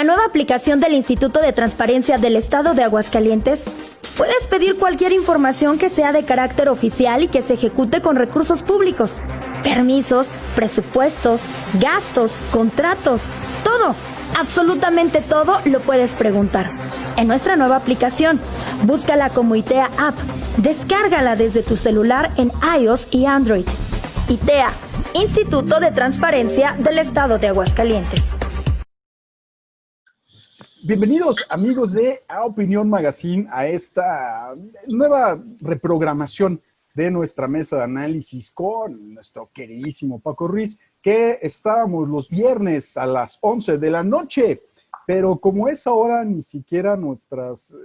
la nueva aplicación del Instituto de Transparencia del Estado de Aguascalientes, puedes pedir cualquier información que sea de carácter oficial y que se ejecute con recursos públicos. Permisos, presupuestos, gastos, contratos, todo, absolutamente todo lo puedes preguntar. En nuestra nueva aplicación, búscala como ITEA App. Descárgala desde tu celular en iOS y Android. ITEA, Instituto de Transparencia del Estado de Aguascalientes. Bienvenidos, amigos de A Opinión Magazine, a esta nueva reprogramación de nuestra mesa de análisis con nuestro queridísimo Paco Ruiz, que estábamos los viernes a las 11 de la noche, pero como es ahora, ni siquiera nuestras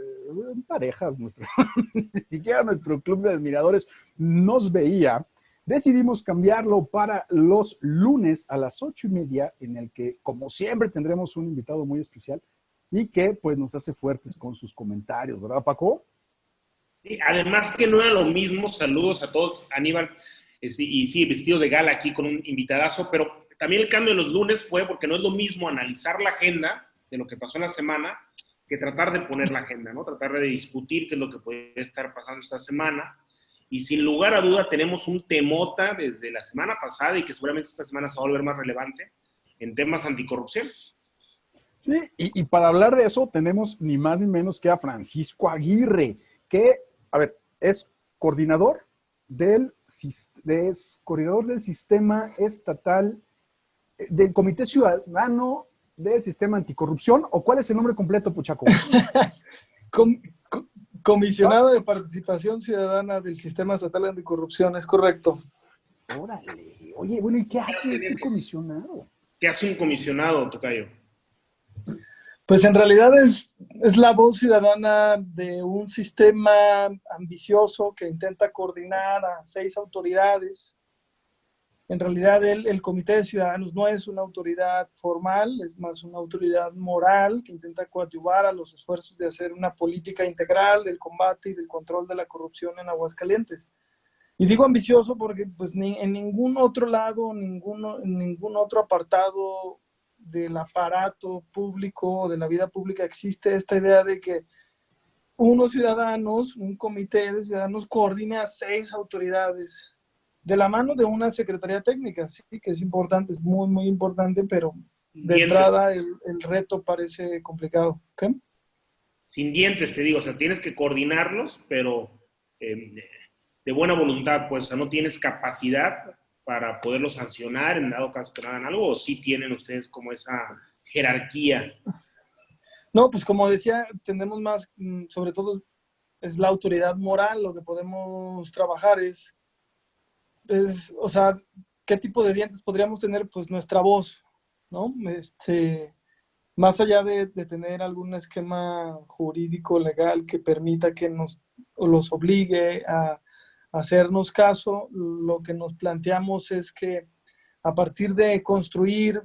parejas, ni siquiera nuestro club de admiradores nos veía, decidimos cambiarlo para los lunes a las 8:30, en el que, como siempre, tendremos un invitado muy especial y que pues nos hace fuertes con sus comentarios, ¿verdad, Paco? Sí, además que no era lo mismo, saludos a todos, Aníbal, y sí, vestidos de gala aquí con un invitadazo, pero también el cambio de los lunes fue porque no es lo mismo analizar la agenda de lo que pasó en la semana que tratar de poner la agenda, ¿no? Tratar de discutir qué es lo que puede estar pasando esta semana, y sin lugar a duda tenemos un temota desde la semana pasada y que seguramente esta semana se va a volver más relevante en temas anticorrupción. Sí, y para hablar de eso tenemos ni más ni menos que a Francisco Aguirre, que, a ver, es coordinador del Sistema Estatal, del Comité Ciudadano del Sistema Anticorrupción, ¿o cuál es el nombre completo, Puchaco? Comisionado de Participación Ciudadana del Sistema Estatal Anticorrupción, es correcto. Órale, oye, bueno, ¿y qué hace este comisionado? ¿Qué hace un comisionado, tocayo? Pues en realidad es la voz ciudadana de un sistema ambicioso que intenta coordinar a 6 autoridades. En realidad el Comité de Ciudadanos no es una autoridad formal, es más una autoridad moral que intenta coadyuvar a los esfuerzos de hacer una política integral del combate y del control de la corrupción en Aguascalientes. Y digo ambicioso porque pues, en ningún otro lado, en ningún otro apartado del aparato público o de la vida pública existe esta idea de que unos ciudadanos, un comité de ciudadanos coordine a 6 autoridades de la mano de una secretaría técnica, sí, que es importante, es muy, muy importante, pero de entrada el reto parece complicado. ¿Qué? Sin dientes, te digo, o sea, tienes que coordinarlos, pero de buena voluntad, pues, o sea, no tienes capacidad para poderlos sancionar en dado caso que no hagan algo, o sí tienen ustedes como esa jerarquía. No, pues como decía, tenemos más, sobre todo es la autoridad moral, lo que podemos trabajar es, o sea, ¿qué tipo de dientes podríamos tener? Pues nuestra voz, ¿no? Más allá de tener algún esquema jurídico, legal, que permita que los obligue a hacernos caso, lo que nos planteamos es que a partir de construir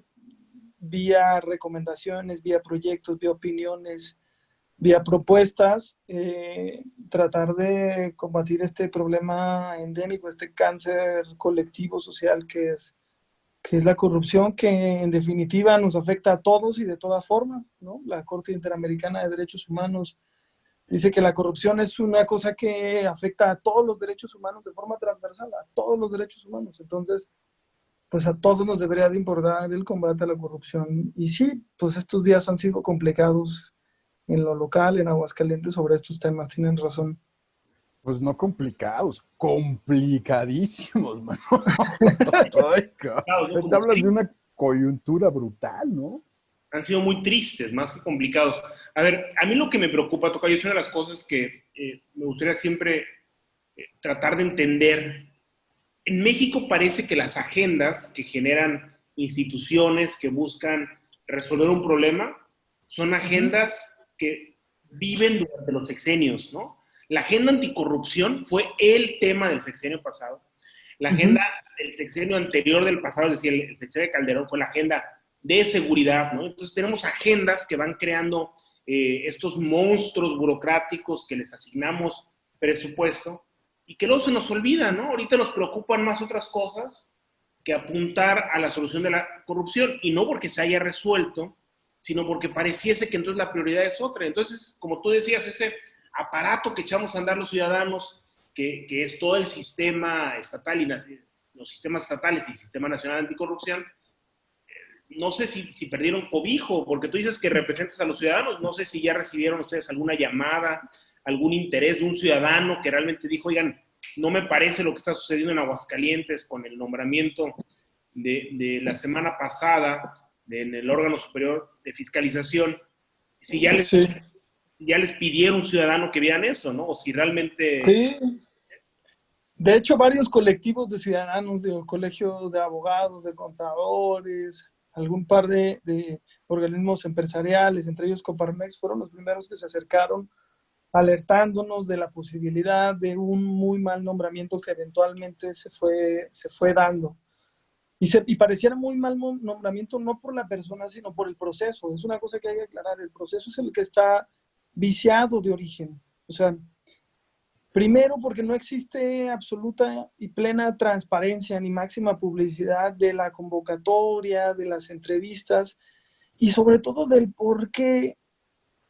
vía recomendaciones, vía proyectos, vía opiniones, vía propuestas, tratar de combatir este problema endémico, este cáncer colectivo social que es la corrupción, que en definitiva nos afecta a todos y de todas formas, ¿no? La Corte Interamericana de Derechos Humanos dice que la corrupción es una cosa que afecta a todos los derechos humanos de forma transversal, a todos los derechos humanos. Entonces, pues a todos nos debería de importar el combate a la corrupción. Y sí, pues estos días han sido complicados en lo local, en Aguascalientes, sobre estos temas, tienen razón. Pues no complicados, complicadísimos, mano. Te hablas de una coyuntura brutal, ¿no? Han sido muy tristes, más que complicados. A ver, a mí lo que me preocupa, tocayo, es una de las cosas que me gustaría siempre tratar de entender. En México parece que las agendas que generan instituciones que buscan resolver un problema son agendas que viven durante los sexenios, ¿no? La agenda anticorrupción fue el tema del sexenio pasado. La agenda del sexenio anterior del pasado, es decir, el sexenio de Calderón, fue la agenda de seguridad, ¿no? Entonces tenemos agendas que van creando estos monstruos burocráticos que les asignamos presupuesto y que luego se nos olvida, ¿no? Ahorita nos preocupan más otras cosas que apuntar a la solución de la corrupción, y no porque se haya resuelto, sino porque pareciese que entonces la prioridad es otra. Entonces, como tú decías, ese aparato que echamos a andar los ciudadanos, que es todo el sistema estatal y los sistemas estatales y Sistema Nacional Anticorrupción, no sé si perdieron cobijo, porque tú dices que representas a los ciudadanos, no sé si ya recibieron ustedes alguna llamada, algún interés de un ciudadano que realmente dijo, oigan, no me parece lo que está sucediendo en Aguascalientes con el nombramiento de la semana pasada en el órgano superior de fiscalización, si ya les pidieron un ciudadano que vieran eso, ¿no? O si realmente... Sí. De hecho, varios colectivos de ciudadanos, de colegios de abogados, de contadores, algún par de organismos empresariales, entre ellos Coparmex, fueron los primeros que se acercaron alertándonos de la posibilidad de un muy mal nombramiento que eventualmente se fue dando. Y pareciera muy mal nombramiento no por la persona, sino por el proceso. Es una cosa que hay que aclarar. El proceso es el que está viciado de origen. O sea, primero porque no existe absoluta y plena transparencia ni máxima publicidad de la convocatoria, de las entrevistas y sobre todo del porqué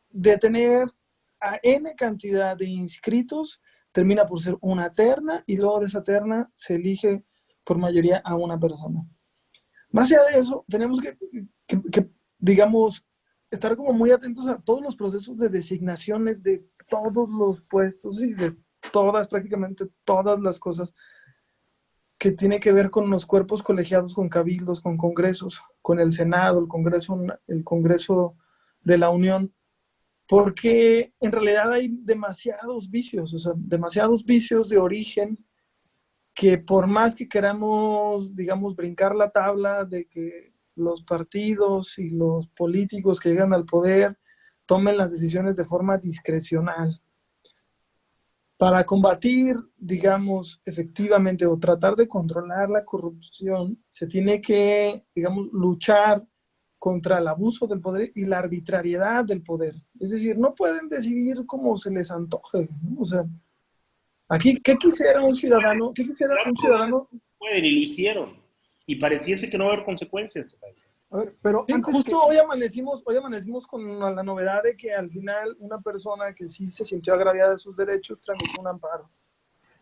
de tener a N cantidad de inscritos termina por ser una terna y luego de esa terna se elige por mayoría a una persona. Más allá de eso, tenemos que digamos, estar como muy atentos a todos los procesos de designaciones de todos los puestos y de prácticamente todas las cosas que tiene que ver con los cuerpos colegiados, con cabildos, con congresos, con el Senado, el Congreso de la Unión, porque en realidad hay demasiados vicios, o sea, demasiados vicios de origen que por más que queramos, digamos, brincar la tabla de que los partidos y los políticos que llegan al poder tomen las decisiones de forma discrecional. Para combatir, digamos, efectivamente o tratar de controlar la corrupción, se tiene que, digamos, luchar contra el abuso del poder y la arbitrariedad del poder. Es decir, no pueden decidir como se les antoje, ¿no? O sea, aquí, ¿qué quisiera un ciudadano? ¿Qué quisiera un ciudadano? Pueden y lo hicieron. Y pareciese que no va a haber consecuencias. A ver, pero sí, justo hoy amanecimos con la novedad de que al final una persona que sí se sintió agraviada de sus derechos tramitó un amparo.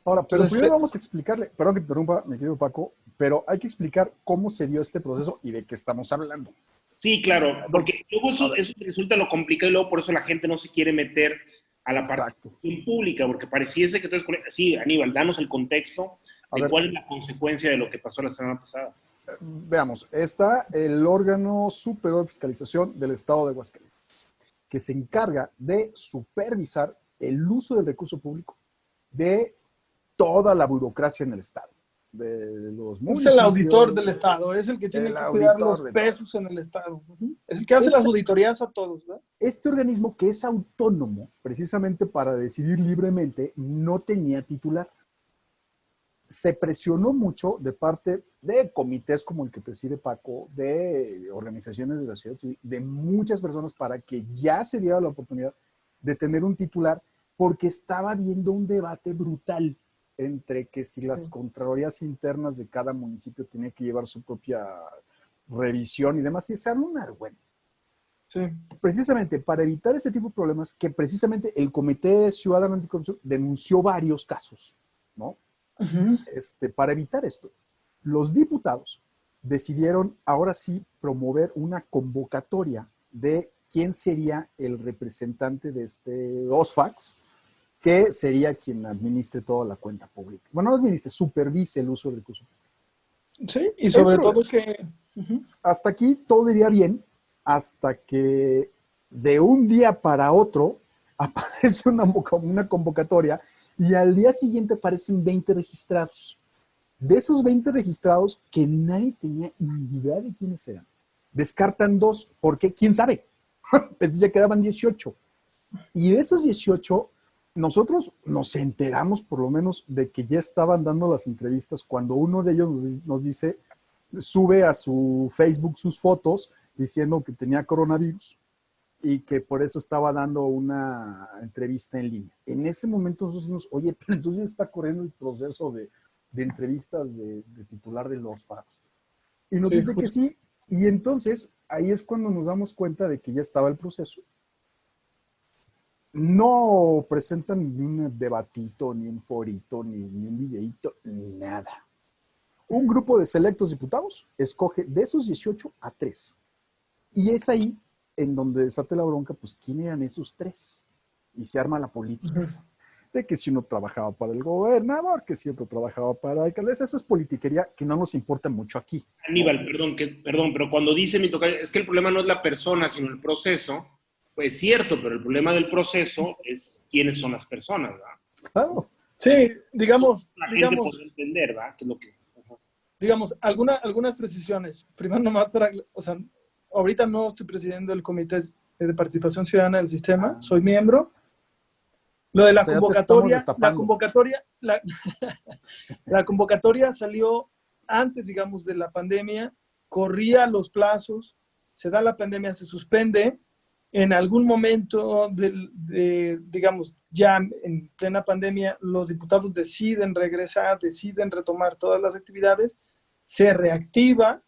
Ahora, pero primero vamos a explicarle, perdón que te interrumpa, mi querido Paco, pero hay que explicar cómo se dio este proceso y de qué estamos hablando. Sí, claro, porque luego eso resulta lo complicado y luego por eso la gente no se quiere meter a la participación pública, porque pareciese que entonces, sí, Aníbal, danos el contexto de cuál es la consecuencia de lo que pasó la semana pasada. Veamos, está el órgano superior de fiscalización del Estado de Aguascalientes, que se encarga de supervisar el uso del recurso público de toda la burocracia en el Estado. De los municipios, es el auditor del Estado, es el que tiene que cuidar los pesos en el Estado. Es el que hace las auditorías a todos, ¿verdad? Este organismo, que es autónomo, precisamente para decidir libremente, no tenía titular. Se presionó mucho de parte de comités como el que preside Paco, de organizaciones de la sociedad civil, de muchas personas para que ya se diera la oportunidad de tener un titular, porque estaba habiendo un debate brutal entre que si las contralorías internas de cada municipio tenían que llevar su propia revisión y demás, y se armó un argüeno. Sí. Precisamente para evitar ese tipo de problemas, que precisamente el Comité Ciudadano Anticorrupción denunció varios casos, ¿no? Para evitar esto, los diputados decidieron ahora sí promover una convocatoria de quién sería el representante de este OSFAX, que sería quien administre toda la cuenta pública. Bueno, no administre, supervise el uso del recurso público. Sí, y sobre todo que... Hasta aquí todo iría bien, hasta que de un día para otro aparece una convocatoria y al día siguiente aparecen 20 registrados. De esos 20 registrados, que nadie tenía ni idea de quiénes eran, descartan 2, porque quién sabe. Entonces ya quedaban 18. Y de esos 18, nosotros nos enteramos por lo menos de que ya estaban dando las entrevistas cuando uno de ellos nos dice, sube a su Facebook sus fotos diciendo que tenía coronavirus y que por eso estaba dando una entrevista en línea. En ese momento nosotros dijimos, oye, pero entonces está corriendo el proceso de entrevistas de titular de los FARS. Y nos dice que sí, Y entonces, ahí es cuando nos damos cuenta de que ya estaba el proceso. No presentan ni un debatito, ni un forito, ni un videíto, ni nada. Un grupo de selectos diputados escoge de esos 18 a 3. Y es ahí en donde desata la bronca, pues, ¿quién eran esos 3? Y se arma la política. De que si uno trabajaba para el gobernador, que si otro trabajaba para la alcaldesa. Eso es politiquería que no nos importa mucho aquí. Aníbal, perdón, pero cuando dice mi tocayo, es que el problema no es la persona, sino el proceso, pues es cierto, pero el problema del proceso es quiénes son las personas, ¿verdad? Claro. Sí, digamos, La gente puede entender, ¿verdad? Que es lo que... digamos, algunas precisiones. Primero nomás para, o sea, ahorita no estoy presidiendo el Comité de Participación Ciudadana del Sistema, soy miembro. Lo de la convocatoria, la convocatoria salió antes, digamos, de la pandemia, corría los plazos, se da la pandemia, se suspende, en algún momento, digamos, ya en plena pandemia, los diputados deciden regresar, deciden retomar todas las actividades, se reactiva,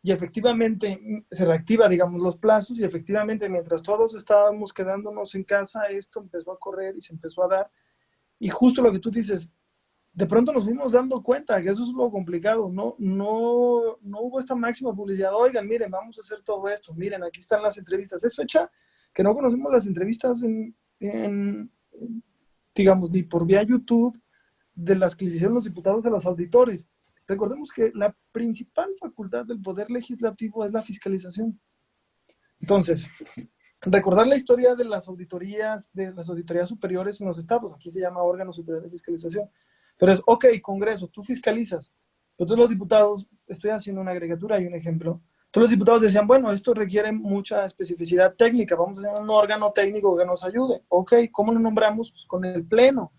y efectivamente se reactiva, digamos, los plazos, y efectivamente mientras todos estábamos quedándonos en casa, esto empezó a correr y se empezó a dar. Y justo lo que tú dices, de pronto nos fuimos dando cuenta que eso es lo complicado, no hubo esta máxima publicidad. Oigan, miren, vamos a hacer todo esto, miren, aquí están las entrevistas. Es fecha que no conocemos las entrevistas digamos, ni por vía YouTube, de las que le hicieron los diputados a los auditores. Recordemos que la principal facultad del Poder Legislativo es la fiscalización. Entonces, recordar la historia de las auditorías superiores en los estados, aquí se llama órgano superior de fiscalización, pero es, ok, Congreso, tú fiscalizas, pero todos los diputados, estoy haciendo una agregatura y un ejemplo, todos los diputados decían, bueno, esto requiere mucha especificidad técnica, vamos a hacer un órgano técnico que nos ayude. Ok, ¿cómo lo nombramos? Pues con el Pleno.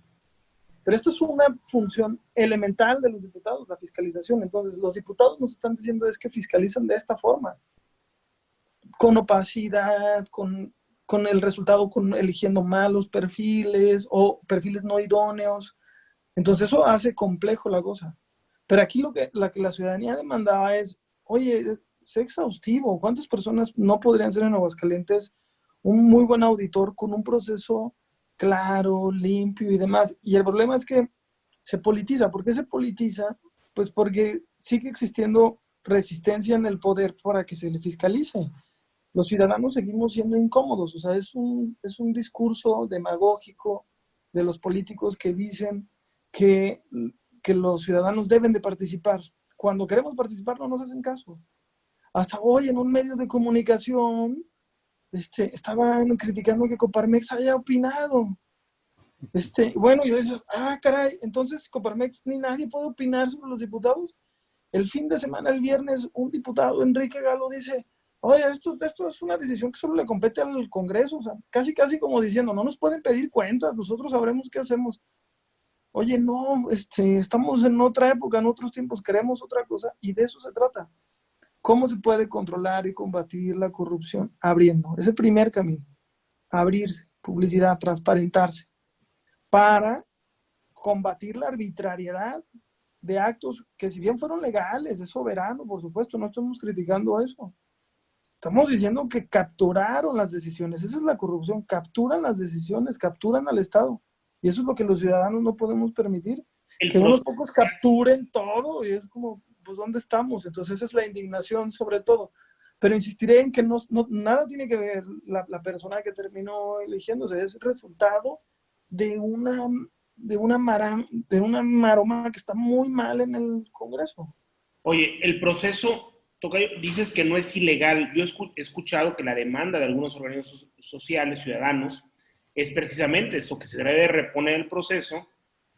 Pero esto es una función elemental de los diputados, la fiscalización. Entonces, los diputados nos están diciendo es que fiscalizan de esta forma, con opacidad, con el resultado, eligiendo malos perfiles o perfiles no idóneos. Entonces, eso hace complejo la cosa. Pero aquí lo que la ciudadanía demandaba es, oye, sé exhaustivo. ¿Cuántas personas no podrían ser en Aguascalientes un muy buen auditor con un proceso claro, limpio y demás? Y el problema es que se politiza. ¿Por qué se politiza? Pues porque sigue existiendo resistencia en el poder para que se le fiscalice. Los ciudadanos seguimos siendo incómodos. O sea, es un discurso demagógico de los políticos que dicen que los ciudadanos deben de participar. Cuando queremos participar no nos hacen caso. Hasta hoy en un medio de comunicación estaban criticando que Coparmex haya opinado. Bueno, yo decía, caray, entonces Coparmex ni nadie puede opinar sobre los diputados. El fin de semana, el viernes, un diputado, Enrique Galo, dice, oye, esto es una decisión que solo le compete al Congreso. O sea, casi como diciendo, no nos pueden pedir cuentas, nosotros sabremos qué hacemos. Oye, no, estamos en otra época, en otros tiempos, queremos otra cosa, y de eso se trata. ¿Cómo se puede controlar y combatir la corrupción? Abriendo. Es el primer camino. Abrirse, publicidad, transparentarse, para combatir la arbitrariedad de actos que, si bien fueron legales, es soberano, por supuesto, no estamos criticando eso. Estamos diciendo que capturaron las decisiones. Esa es la corrupción. Capturan las decisiones, capturan al Estado. Y eso es lo que los ciudadanos no podemos permitir. Que unos pocos capturen todo, y es como, pues, ¿dónde estamos? Entonces esa es la indignación sobre todo. Pero insistiré en que nada tiene que ver la persona que terminó eligiéndose. Es resultado de una maroma que está muy mal en el Congreso. Oye, el proceso, Tocayo, dices que no es ilegal. Yo he escuchado que la demanda de algunos organismos sociales, ciudadanos, es precisamente eso, que se debe reponer el proceso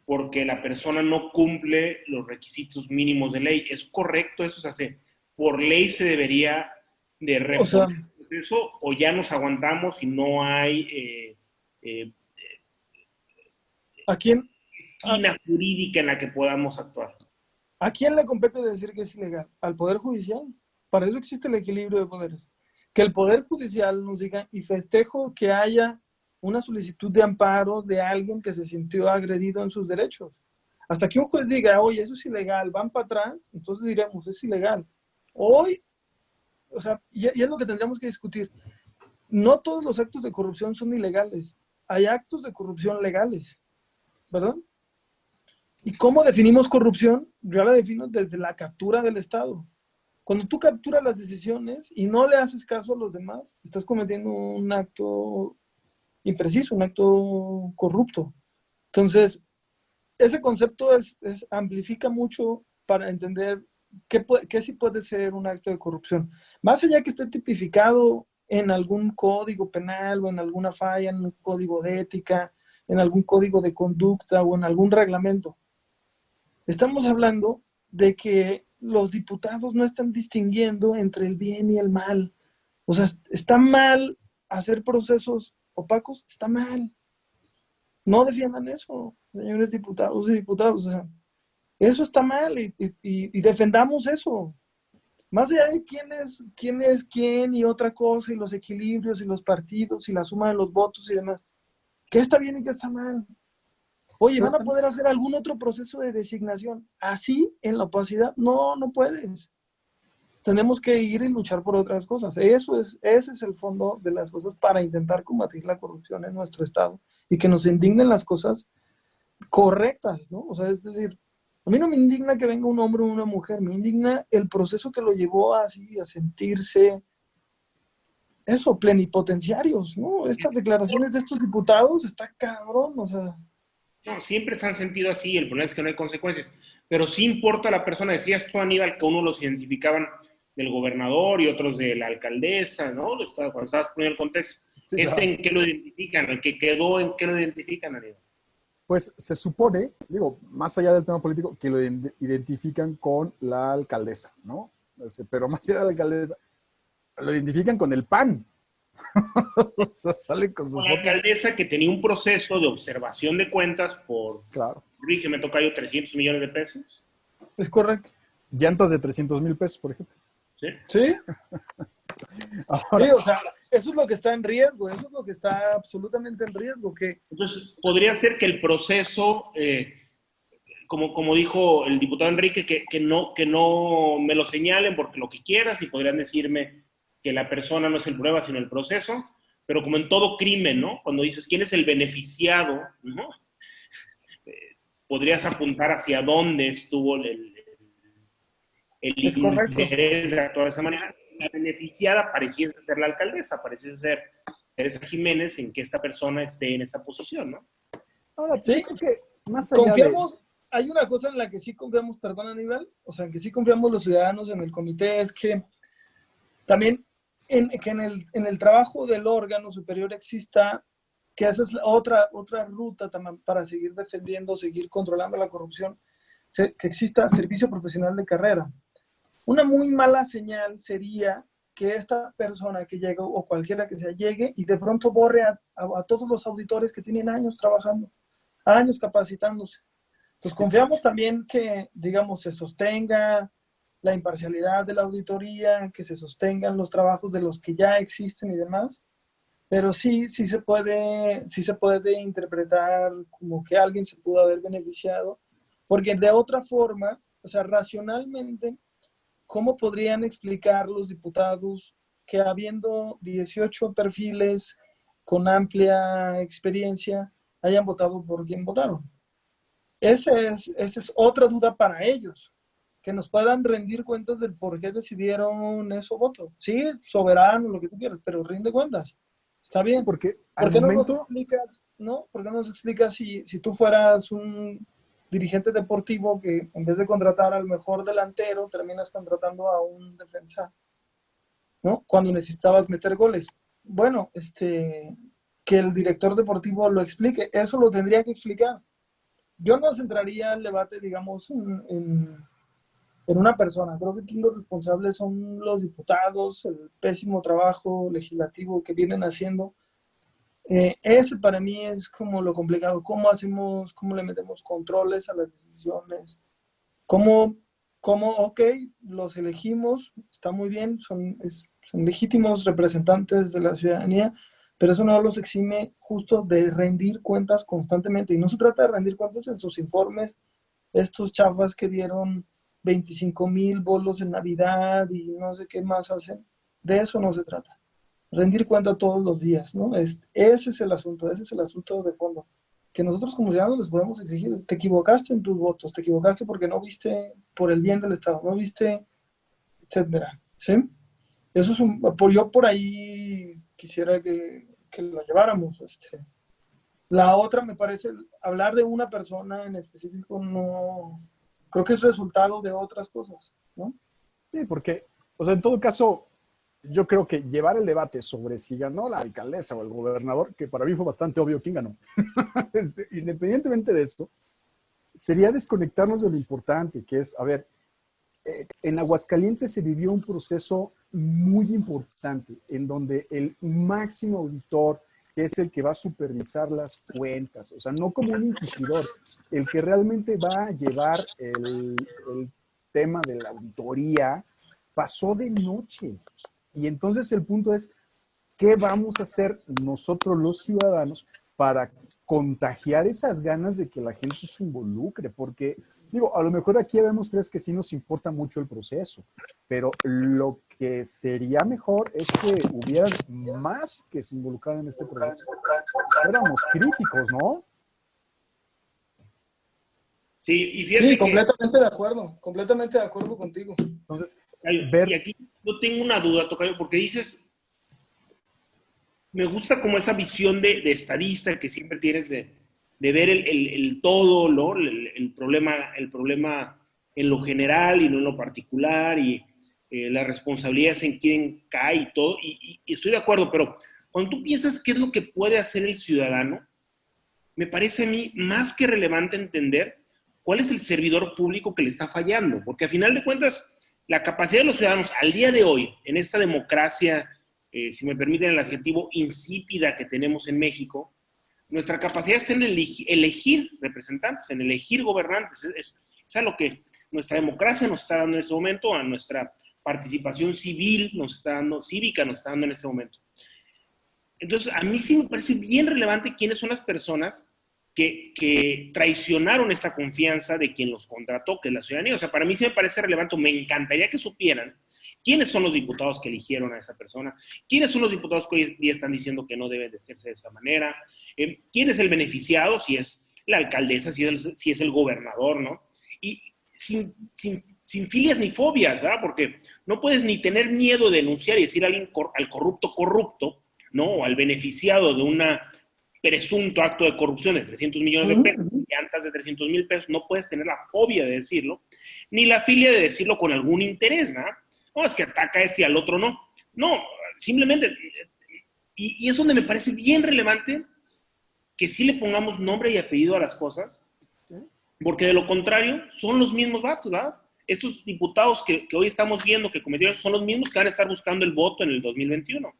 porque la persona no cumple los requisitos mínimos de ley. ¿Es correcto eso? O sea, ¿por ley se debería de reponer el proceso o ya nos aguantamos y no hay ¿a quién? esquina jurídica en la que podamos actuar? ¿A quién le compete decir que es ilegal? ¿Al Poder Judicial? Para eso existe el equilibrio de poderes. Que el Poder Judicial nos diga, y festejo que haya una solicitud de amparo de alguien que se sintió agredido en sus derechos. Hasta que un juez diga, oye, eso es ilegal, van para atrás, entonces diremos, es ilegal. Hoy o sea, y es lo que tendríamos que discutir. No todos los actos de corrupción son ilegales. Hay actos de corrupción legales, ¿verdad? ¿Y cómo definimos corrupción? Yo la defino desde la captura del Estado. Cuando tú capturas las decisiones y no le haces caso a los demás, estás cometiendo un acto impreciso, un acto corrupto. Entonces, ese concepto amplifica mucho para entender qué sí puede ser un acto de corrupción. Más allá que esté tipificado en algún código penal o en alguna falla, en un código de ética, en algún código de conducta o en algún reglamento. Estamos hablando de que los diputados no están distinguiendo entre el bien y el mal. O sea, está mal hacer procesos opacos, está mal. No defiendan eso, señores diputados y diputadas. O sea, eso está mal y defendamos eso. Más allá de quién es quién y otra cosa, y los equilibrios y los partidos y la suma de los votos y demás. ¿Qué está bien y qué está mal? Oye, ¿van a poder hacer algún otro proceso de designación así en la opacidad? No, no puedes. Tenemos que ir y luchar por otras cosas. Ese es el fondo de las cosas para intentar combatir la corrupción en nuestro Estado y que nos indignen las cosas correctas, ¿no? O sea, es decir, a mí no me indigna que venga un hombre o una mujer, me indigna el proceso que lo llevó así a sentirse, eso, plenipotenciarios, ¿no? Estas declaraciones de estos diputados está cabrón, o sea. No, siempre se han sentido así, el problema es que no hay consecuencias, pero sí importa la persona, decías tú, Aníbal, que uno los identificaban del gobernador y otros de la alcaldesa, ¿no? Cuando estabas poniendo el contexto. Sí, claro. ¿En qué lo identifican? ¿El que quedó en qué lo identifican, Aníbal? Pues se supone, digo, más allá del tema político, que lo identifican con la alcaldesa, ¿no? Pero más allá de la alcaldesa, lo identifican con el PAN. O sea, salen con sus la alcaldesa que tenía un proceso de observación de cuentas por, claro, me toca yo 300 millones de pesos. Es correcto. Llantas de 300,000 pesos, por ejemplo. Sí. Sí. Ahora, sí, o sea, eso es lo que está en riesgo, eso es lo que está absolutamente en riesgo. Entonces, podría ser que el proceso, como dijo el diputado Enrique, que no me lo señalen porque lo que quieras, y podrían decirme que la persona no es el prueba, sino el proceso, pero como en todo crimen, ¿no? Cuando dices quién es el beneficiado, ¿no? Podrías apuntar hacia dónde estuvo el interés de actuar de esa manera. La beneficiada pareciese ser la alcaldesa, pareciese ser Teresa Jiménez, en que esta persona esté en esa posición, ¿no? Ahora, sí, creo que más allá confiamos, hay una cosa en la que sí confiamos, perdón, Aníbal, o sea, en que sí confiamos los ciudadanos en el comité, es que también en el trabajo del órgano superior exista, que esa es otra ruta también para seguir defendiendo, seguir controlando la corrupción, que exista servicio profesional de carrera. Una muy mala señal sería que esta persona que llega, o cualquiera que sea, llegue y de pronto borre a todos los auditores que tienen años trabajando, años capacitándose. Entonces confiamos también que, digamos, se sostenga la imparcialidad de la auditoría, que se sostengan los trabajos de los que ya existen y demás, pero sí se puede interpretar como que alguien se pudo haber beneficiado, porque de otra forma, o sea, racionalmente, ¿cómo podrían explicar los diputados que habiendo 18 perfiles con amplia experiencia hayan votado por quien votaron? Esa es otra duda para ellos, que nos puedan rendir cuentas del por qué decidieron eso voto. Sí, soberano, lo que tú quieras, pero rinde cuentas. Está bien. ¿Por qué no nos explicas, no? ¿Por qué no nos explicas si tú fueras un dirigente deportivo que en vez de contratar al mejor delantero, terminas contratando a un defensa, ¿no? Cuando necesitabas meter goles. Bueno, que el director deportivo lo explique, eso lo tendría que explicar. Yo no centraría el debate, digamos, en una persona. Creo que aquí los responsables son los diputados, el pésimo trabajo legislativo que vienen haciendo. Ese para mí es como lo complicado. ¿Cómo le metemos controles a las decisiones? ¿Cómo ok, los elegimos, está muy bien, son legítimos representantes de la ciudadanía, pero eso no los exime justo de rendir cuentas constantemente. Y no se trata de rendir cuentas en sus informes, estos chafas que dieron 25,000 bolos en Navidad y no sé qué más hacen. De eso no se trata. Rendir cuenta todos los días, ¿no? Ese es el asunto de fondo. Que nosotros como ciudadanos les podemos exigir, te equivocaste en tus votos, te equivocaste porque no viste por el bien del Estado, no viste, etcétera, ¿sí? Eso es yo por ahí quisiera que lo lleváramos. La otra, me parece, hablar de una persona en específico no, creo que es resultado de otras cosas, ¿no? Sí, porque, o sea, en todo caso, yo creo que llevar el debate sobre si ganó la alcaldesa o el gobernador, que para mí fue bastante obvio quién ganó, independientemente de esto, sería desconectarnos de lo importante, que es, a ver, en Aguascalientes se vivió un proceso muy importante, en donde el máximo auditor, que es el que va a supervisar las cuentas, o sea, no como un inquisidor, el que realmente va a llevar el tema de la auditoría, pasó de noche. Y entonces el punto es, ¿qué vamos a hacer nosotros los ciudadanos para contagiar esas ganas de que la gente se involucre? Porque, digo, a lo mejor aquí vemos tres que sí nos importa mucho el proceso, pero lo que sería mejor es que hubieran más que se involucraran en este proceso. Éramos críticos, ¿no? Sí, y fíjate Sí, que, completamente de acuerdo contigo. Entonces, y aquí yo tengo una duda, Tocayo, porque dices, me gusta como esa visión de estadista que siempre tienes de ver el todo, ¿no? El problema en lo general y no en lo particular, y las responsabilidades en quién cae y todo, y estoy de acuerdo, pero cuando tú piensas qué es lo que puede hacer el ciudadano, me parece a mí más que relevante entender cuál es el servidor público que le está fallando, porque a final de cuentas, la capacidad de los ciudadanos al día de hoy, en esta democracia, si me permiten el adjetivo, insípida que tenemos en México, nuestra capacidad está en elegir representantes, en elegir gobernantes. Es a lo que nuestra democracia nos está dando en este momento, a nuestra participación civil nos está dando, cívica nos está dando en este momento. Entonces, a mí sí me parece bien relevante quiénes son las personas que traicionaron esta confianza de quien los contrató, que es la ciudadanía. O sea, para mí sí me parece relevante, me encantaría que supieran quiénes son los diputados que eligieron a esa persona, quiénes son los diputados que hoy día están diciendo que no debe de hacerse de esa manera, quién es el beneficiado, si es la alcaldesa, si es el gobernador, ¿no? Y sin filias ni fobias, ¿verdad? Porque no puedes ni tener miedo de denunciar y decir a alguien al corrupto, ¿no? O al beneficiado de un presunto acto de corrupción de 300 millones de pesos, llantas de 300 mil pesos, no puedes tener la fobia de decirlo, ni la filia de decirlo con algún interés, ¿no? No, es que ataca a este y al otro no. No, simplemente, y es donde me parece bien relevante que sí le pongamos nombre y apellido a las cosas, porque de lo contrario, son los mismos vatos, ¿verdad? Estos diputados que hoy estamos viendo que cometieron son los mismos que van a estar buscando el voto en el 2021.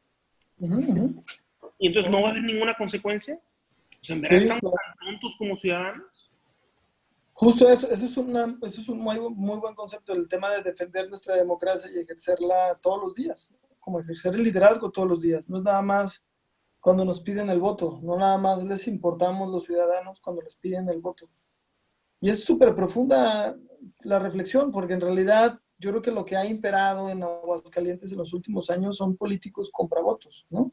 Y entonces no va a haber ninguna consecuencia. O sea, en verdad estamos tan tontos como ciudadanos. Justo eso es un muy buen concepto, el tema de defender nuestra democracia y ejercerla todos los días, como ejercer el liderazgo todos los días. No es nada más cuando nos piden el voto, no nada más les importamos los ciudadanos cuando les piden el voto. Y es súper profunda la reflexión, porque en realidad yo creo que lo que ha imperado en Aguascalientes en los últimos años son políticos compravotos, ¿no?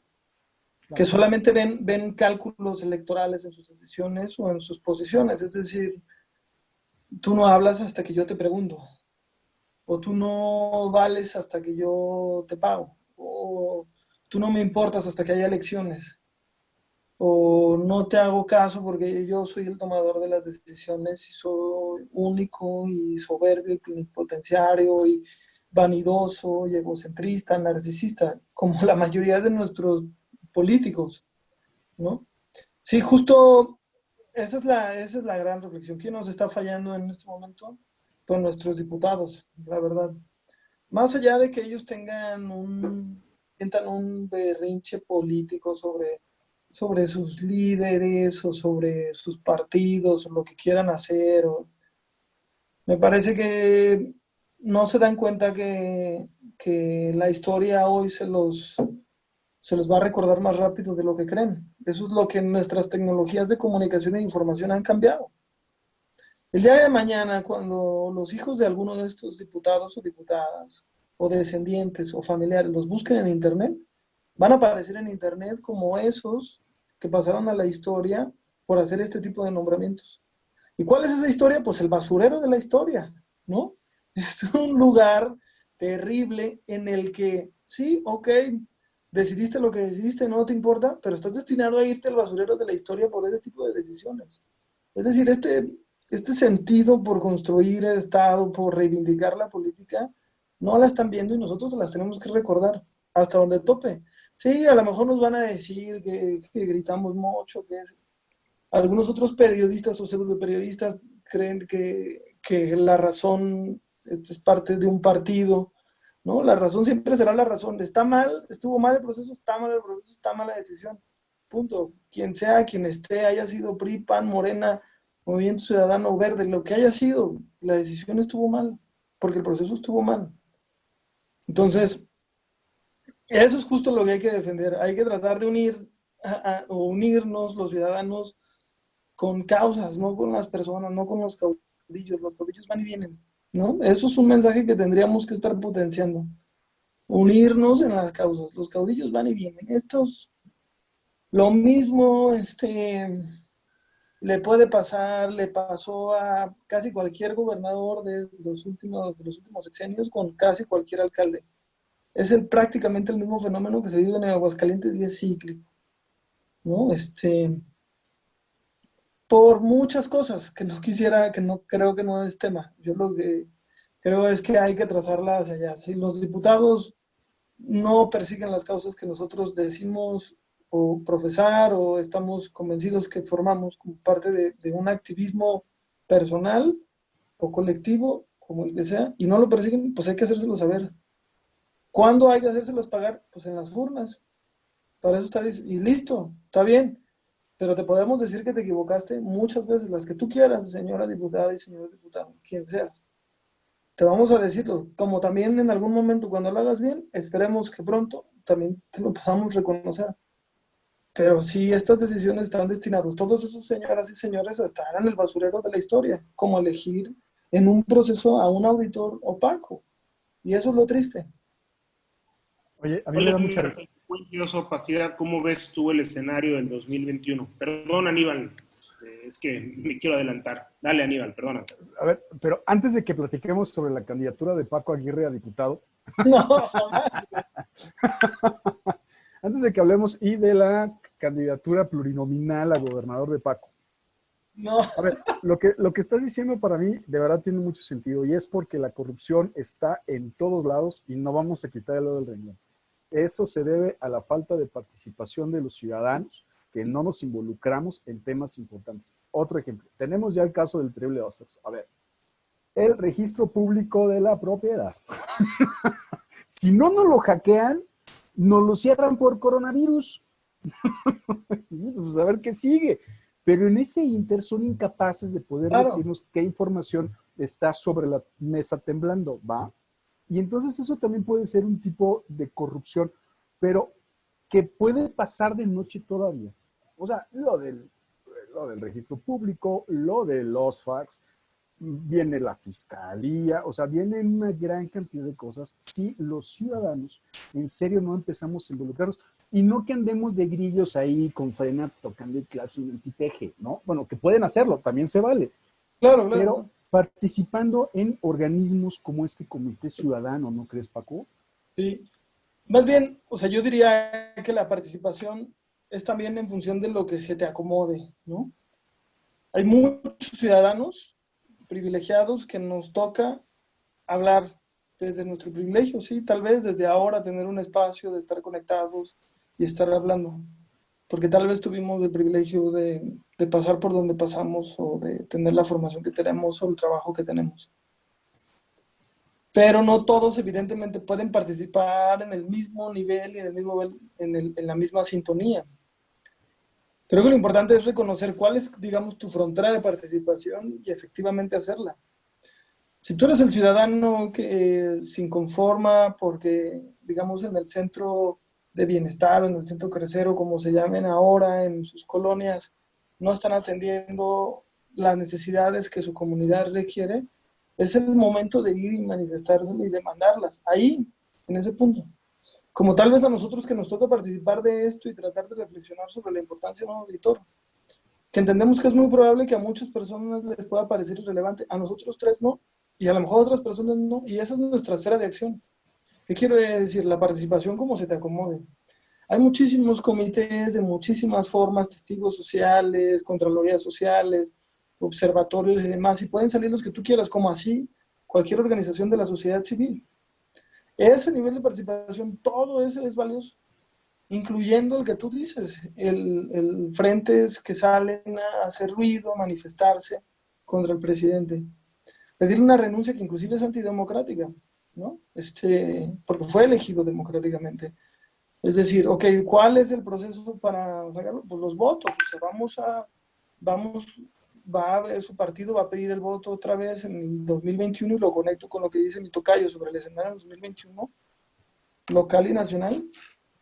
Que solamente ven cálculos electorales en sus decisiones o en sus posiciones. Es decir, tú no hablas hasta que yo te pregunto, o tú no vales hasta que yo te pago, o tú no me importas hasta que haya elecciones, o no te hago caso porque yo soy el tomador de las decisiones y soy único y soberbio y plenipotenciario y vanidoso y egocentrista, narcisista, como la mayoría de nuestros políticos, ¿no? Sí, justo esa es la gran reflexión. ¿Quién nos está fallando en este momento? Pues nuestros diputados, la verdad. Más allá de que ellos sientan un berrinche político sobre sus líderes o sobre sus partidos o lo que quieran hacer, me parece que no se dan cuenta que la historia hoy se los va a recordar más rápido de lo que creen. Eso es lo que nuestras tecnologías de comunicación e información han cambiado. El día de mañana, cuando los hijos de alguno de estos diputados o diputadas, o descendientes o familiares los busquen en Internet, van a aparecer en Internet como esos que pasaron a la historia por hacer este tipo de nombramientos. ¿Y cuál es esa historia? Pues el basurero de la historia, ¿no? Es un lugar terrible en el que, sí, ok, decidiste lo que decidiste, no te importa, pero estás destinado a irte al basurero de la historia por ese tipo de decisiones. Es decir, este sentido por construir el Estado, por reivindicar la política, no la están viendo y nosotros las tenemos que recordar hasta donde tope. Sí, a lo mejor nos van a decir que gritamos mucho, algunos otros periodistas o pseudo periodistas creen que la razón es parte de un partido, ¿no? La razón siempre será la razón. Está mal, estuvo mal el proceso, está mal el proceso, está mal la decisión. Punto. Quien sea, quien esté, haya sido PRI, PAN, Morena, Movimiento Ciudadano, Verde, lo que haya sido, la decisión estuvo mal, porque el proceso estuvo mal. Entonces, eso es justo lo que hay que defender. Hay que tratar de o unirnos los ciudadanos con causas, no con las personas, no con los caudillos. Los caudillos van y vienen, ¿no? Eso es un mensaje que tendríamos que estar potenciando. Unirnos en las causas. Los caudillos van y vienen. Lo mismo, le puede pasar, le pasó a casi cualquier gobernador de los últimos sexenios con casi cualquier alcalde. Es prácticamente el mismo fenómeno que se vive en Aguascalientes y es cíclico, ¿no? Por muchas cosas que no creo que no es tema. Yo lo que creo es que hay que trazarla hacia allá. Si los diputados no persiguen las causas que nosotros decimos o profesar o estamos convencidos que formamos como parte de un activismo personal o colectivo, como el que sea, y no lo persiguen, pues hay que hacérselo saber. ¿Cuándo hay que hacérselos pagar? Pues en las urnas. Para eso está, y listo, está bien. Pero te podemos decir que te equivocaste muchas veces, las que tú quieras, señora diputada y señor diputado, quien seas. Te vamos a decirlo, como también en algún momento cuando lo hagas bien, esperemos que pronto también te lo podamos reconocer. Pero si estas decisiones están destinadas, todos esos señoras y señores estarán en el basurero de la historia, como elegir en un proceso a un auditor opaco. Y eso es lo triste. Oye, a mí me da mucha risa. ¿Cómo ves tú el escenario del 2021? Perdón, Aníbal, es que me quiero adelantar. Dale, Aníbal, perdona. A ver, pero antes de que platiquemos sobre la candidatura de Paco Aguirre a diputado, No, jamás. antes de que hablemos y de la candidatura plurinominal a gobernador de Paco. No. A ver, lo que estás diciendo para mí de verdad tiene mucho sentido y es porque la corrupción está en todos lados y no vamos a quitar el dedo del renglón. Eso se debe a la falta de participación de los ciudadanos, que no nos involucramos en temas importantes. Otro ejemplo, tenemos ya el caso del terrible Osfers. A ver, el registro público de la propiedad. Si no nos lo hackean, nos lo cierran por coronavirus. Pues a ver qué sigue. Pero en ese inter son incapaces de poder decirnos qué información está sobre la mesa temblando, ¿va? Y entonces eso también puede ser un tipo de corrupción, pero que puede pasar de noche todavía. O sea, lo del registro público, lo de los fax, viene la fiscalía, o sea, viene una gran cantidad de cosas si los ciudadanos en serio no empezamos a involucrarnos. Y no que andemos de grillos ahí con frena tocando el claxon en el tipeje, ¿no? Bueno, que pueden hacerlo, también se vale. Claro. Pero participando en organismos como este comité ciudadano, ¿no crees, Paco? Sí. Más bien, o sea, yo diría que la participación es también en función de lo que se te acomode, ¿no? Hay muchos ciudadanos privilegiados que nos toca hablar desde nuestro privilegio, sí, tal vez desde ahora tener un espacio de estar conectados y estar hablando, porque tal vez tuvimos el privilegio de pasar por donde pasamos o de tener la formación que tenemos o el trabajo que tenemos. Pero no todos evidentemente pueden participar en el mismo nivel y en la misma sintonía. Creo que lo importante es reconocer cuál es, digamos, tu frontera de participación y efectivamente hacerla. Si tú eres el ciudadano que se inconforma porque, digamos, en el centro de bienestar o en el centro crecero, como se llamen ahora, en sus colonias, no están atendiendo las necesidades que su comunidad requiere, Es el momento de ir y manifestárselo y demandarlas, ahí, en ese punto. Como tal vez a nosotros que nos toca participar de esto y tratar de reflexionar sobre la importancia de un auditor, que entendemos que es muy probable que a muchas personas les pueda parecer irrelevante, a nosotros tres no, y a lo mejor a otras personas no, y esa es nuestra esfera de acción. ¿Qué quiero decir? La participación como se te acomode. Hay muchísimos comités de muchísimas formas, testigos sociales, contralorías sociales, observatorios y demás, y pueden salir los que tú quieras, como así cualquier organización de la sociedad civil. Ese nivel de participación, todo ese es valioso, incluyendo el que tú dices, el frentes que salen a hacer ruido, a manifestarse contra el presidente. Pedir una renuncia que inclusive es antidemocrática, ¿no? Porque fue elegido democráticamente. Es decir, ok, ¿cuál es el proceso para sacarlo? Pues los votos, o sea, su partido va a pedir el voto otra vez en el 2021 y lo conecto con lo que dice mi tocayo sobre el escenario en 2021, local y nacional,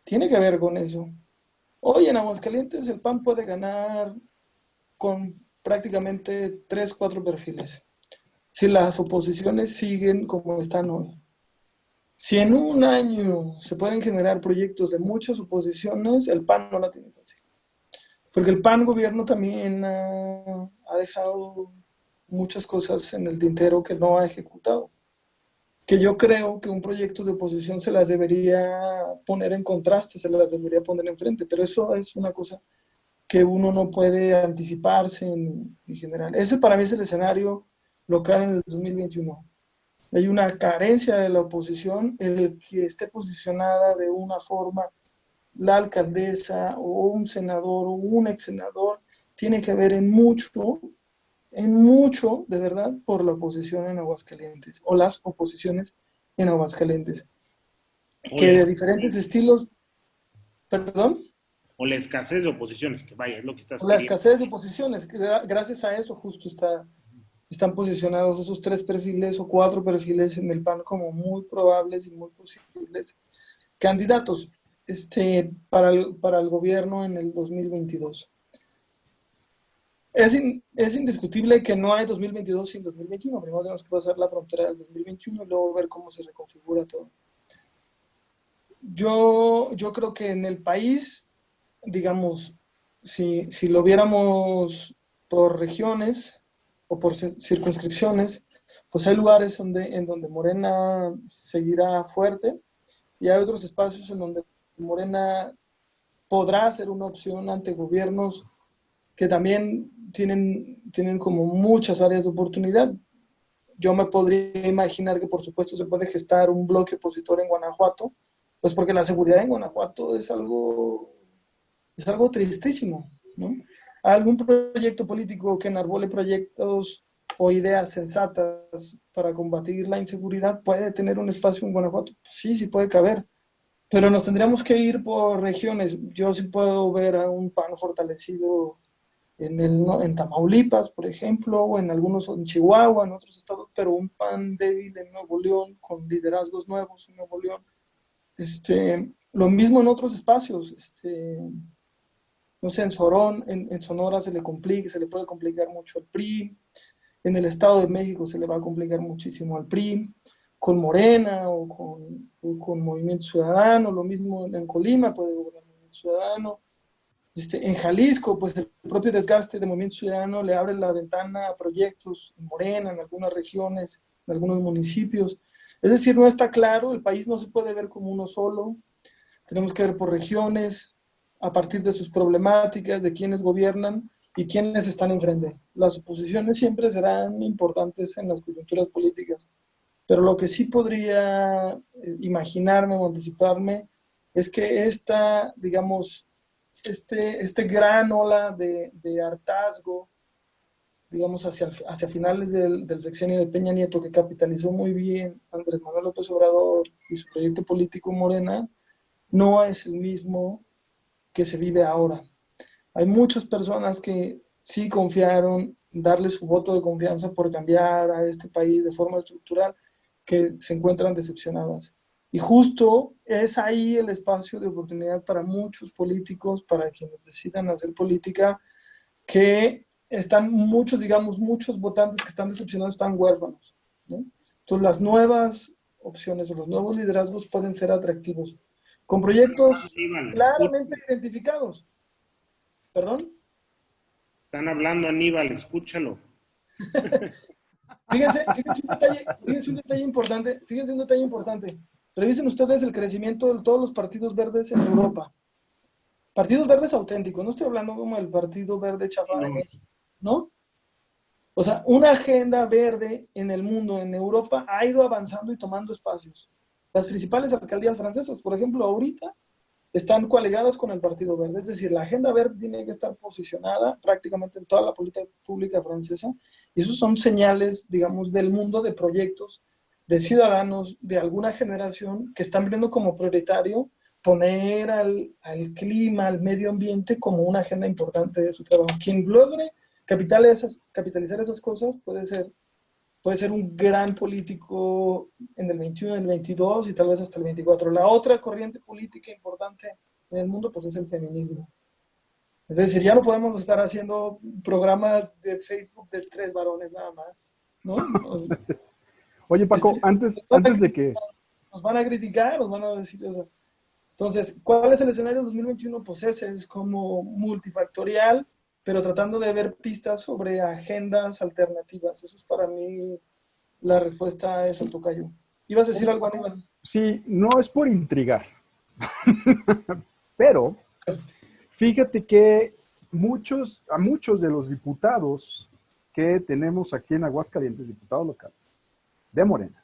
tiene que ver con eso. Hoy en Aguascalientes el PAN puede ganar con prácticamente 3, 4 perfiles, si las oposiciones siguen como están hoy. Si en un año se pueden generar proyectos de muchas oposiciones, el PAN no la tiene fácil. Porque el PAN gobierno también ha dejado muchas cosas en el tintero que no ha ejecutado. Que yo creo que un proyecto de oposición se las debería poner en contraste, se las debería poner enfrente, pero eso es una cosa que uno no puede anticiparse en general. Ese para mí es el escenario local en el 2021. Hay una carencia de la oposición, el que esté posicionada de una forma la alcaldesa o un senador o un ex senador, tiene que ver en mucho, de verdad, por la oposición en Aguascalientes o las oposiciones en Aguascalientes. Que de diferentes estilos, perdón. O la escasez de oposiciones, que vaya, es lo que estás La queriendo. escasez de oposiciones, gracias a eso justo están posicionados esos 3 perfiles o 4 perfiles en el PAN como muy probables y muy posibles candidatos para el gobierno en el 2022. Es indiscutible que no hay 2022 sin 2021. Primero tenemos que pasar la frontera del 2021 y luego ver cómo se reconfigura todo. Yo creo que en el país, digamos, si lo viéramos por regiones o por circunscripciones, pues hay lugares en donde Morena seguirá fuerte y hay otros espacios en donde Morena podrá ser una opción ante gobiernos que también tienen como muchas áreas de oportunidad. Yo me podría imaginar que por supuesto se puede gestar un bloque opositor en Guanajuato, pues porque la seguridad en Guanajuato es algo tristísimo, ¿no? Algún proyecto político que enarbole proyectos o ideas sensatas para combatir la inseguridad puede tener un espacio en Guanajuato. Sí puede caber, pero nos tendríamos que ir por regiones. Yo sí puedo ver a un PAN fortalecido en Tamaulipas, por ejemplo, o en algunos, en Chihuahua, en otros estados, pero un PAN débil en Nuevo León, con liderazgos nuevos en Nuevo León. Lo mismo en otros espacios, no sé, en Sonora se le puede complicar mucho al PRI, en el Estado de México se le va a complicar muchísimo al PRI, con Morena o con Movimiento Ciudadano, lo mismo en Colima puede gobernar Movimiento Ciudadano. En Jalisco, pues el propio desgaste de Movimiento Ciudadano le abre la ventana a proyectos en Morena, en algunas regiones, en algunos municipios. Es decir, no está claro, el país no se puede ver como uno solo, tenemos que ver por regiones, a partir de sus problemáticas, de quiénes gobiernan y quiénes están enfrente. Las oposiciones siempre serán importantes en las coyunturas políticas, pero lo que sí podría imaginarme o anticiparme es que digamos, este gran ola de hartazgo, digamos, hacia finales del sexenio de Peña Nieto, que capitalizó muy bien Andrés Manuel López Obrador y su proyecto político Morena, no es el mismo que se vive ahora. Hay muchas personas que sí confiaron, darle su voto de confianza por cambiar a este país de forma estructural, que se encuentran decepcionadas. Y justo es ahí el espacio de oportunidad para muchos políticos, para quienes decidan hacer política, que están muchos votantes que están decepcionados, están huérfanos. ¿no? Entonces, las nuevas opciones o los nuevos liderazgos pueden ser atractivos, con proyectos Aníbal, claramente identificados. ¿Perdón? están hablando, Aníbal, escúchalo. Fíjense un detalle importante. Revisen ustedes el crecimiento de todos los partidos verdes en Europa. Partidos verdes auténticos, no estoy hablando como el Partido Verde chafa en México, ¿no? O sea, una agenda verde en el mundo, en Europa, ha ido avanzando y tomando espacios. Las principales alcaldías francesas, por ejemplo, ahorita están coaligadas con el Partido Verde. Es decir, la agenda verde tiene que estar posicionada prácticamente en toda la política pública francesa. Y esos son señales, digamos, del mundo de proyectos, de ciudadanos de alguna generación que están viendo como prioritario poner al clima, al medio ambiente como una agenda importante de su trabajo. Quien logre capitalizar esas cosas puede ser un gran político en el 21, en el 22 y tal vez hasta el 24. La otra corriente política importante en el mundo pues es el feminismo. Es decir, ya no podemos estar haciendo programas de Facebook de 3 varones nada más, ¿no? Oye, Paco, antes de que... Nos van a criticar, nos van a decir, o sea, entonces, ¿cuál es el escenario 2021? Pues ese es como multifactorial, pero tratando de ver pistas sobre agendas alternativas. Eso es para mí la respuesta a eso, tocayo. ¿Ibas a decir algo, Aníbal? Sí, no es por intrigar, pero fíjate que a muchos de los diputados que tenemos aquí en Aguascalientes, diputados locales de Morena,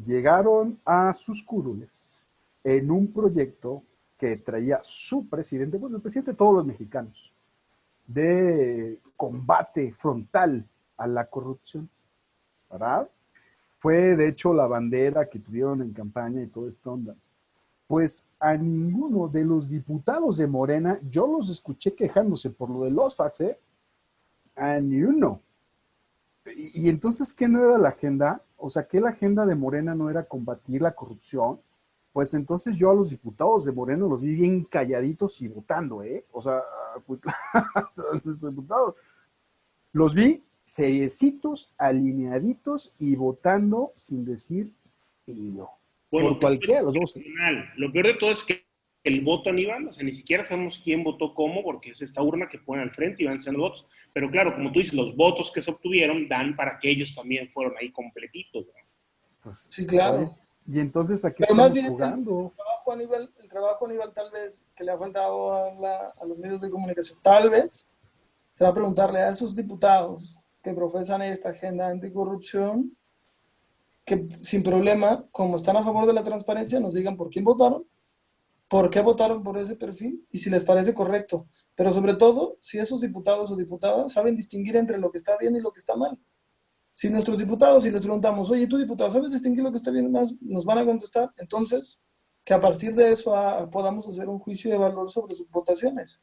llegaron a sus curules en un proyecto que traía su presidente, bueno, el presidente de todos los mexicanos, de combate frontal a la corrupción, ¿verdad? Fue, de hecho, la bandera que tuvieron en campaña y todo esto onda. Pues a ninguno de los diputados de Morena, yo los escuché quejándose por lo de los fax, ¿eh? A ni uno. Y entonces, ¿qué no era la agenda? O sea, ¿qué la agenda de Morena no era combatir la corrupción? Pues entonces yo a los diputados de Morena los vi bien calladitos y votando, ¿eh? O sea, pues, los diputados los vi seriecitos, alineaditos y votando sin decir pido. Bueno, por cualquiera de los dos. Lo peor de todo es que el voto, Aníbal, o sea, ni siquiera sabemos quién votó cómo, porque es esta urna que ponen al frente y van tirando votos. Pero claro, como tú dices, los votos que se obtuvieron dan para que ellos también fueron ahí completitos, ¿no? Pues, sí, claro. Y entonces, ¿a qué Pero estamos más bien jugando? El trabajo, Aníbal, tal vez que le ha faltado a los medios de comunicación, tal vez, será preguntarle a esos diputados que profesan esta agenda anticorrupción, que sin problema, como están a favor de la transparencia, nos digan por quién votaron, por qué votaron por ese perfil y si les parece correcto. Pero sobre todo, si esos diputados o diputadas saben distinguir entre lo que está bien y lo que está mal. Si nuestros diputados, si les preguntamos, oye, tú diputado, ¿sabes distinguir lo que está bien y más? Nos van a contestar. Entonces, que a partir de eso podamos hacer un juicio de valor sobre sus votaciones.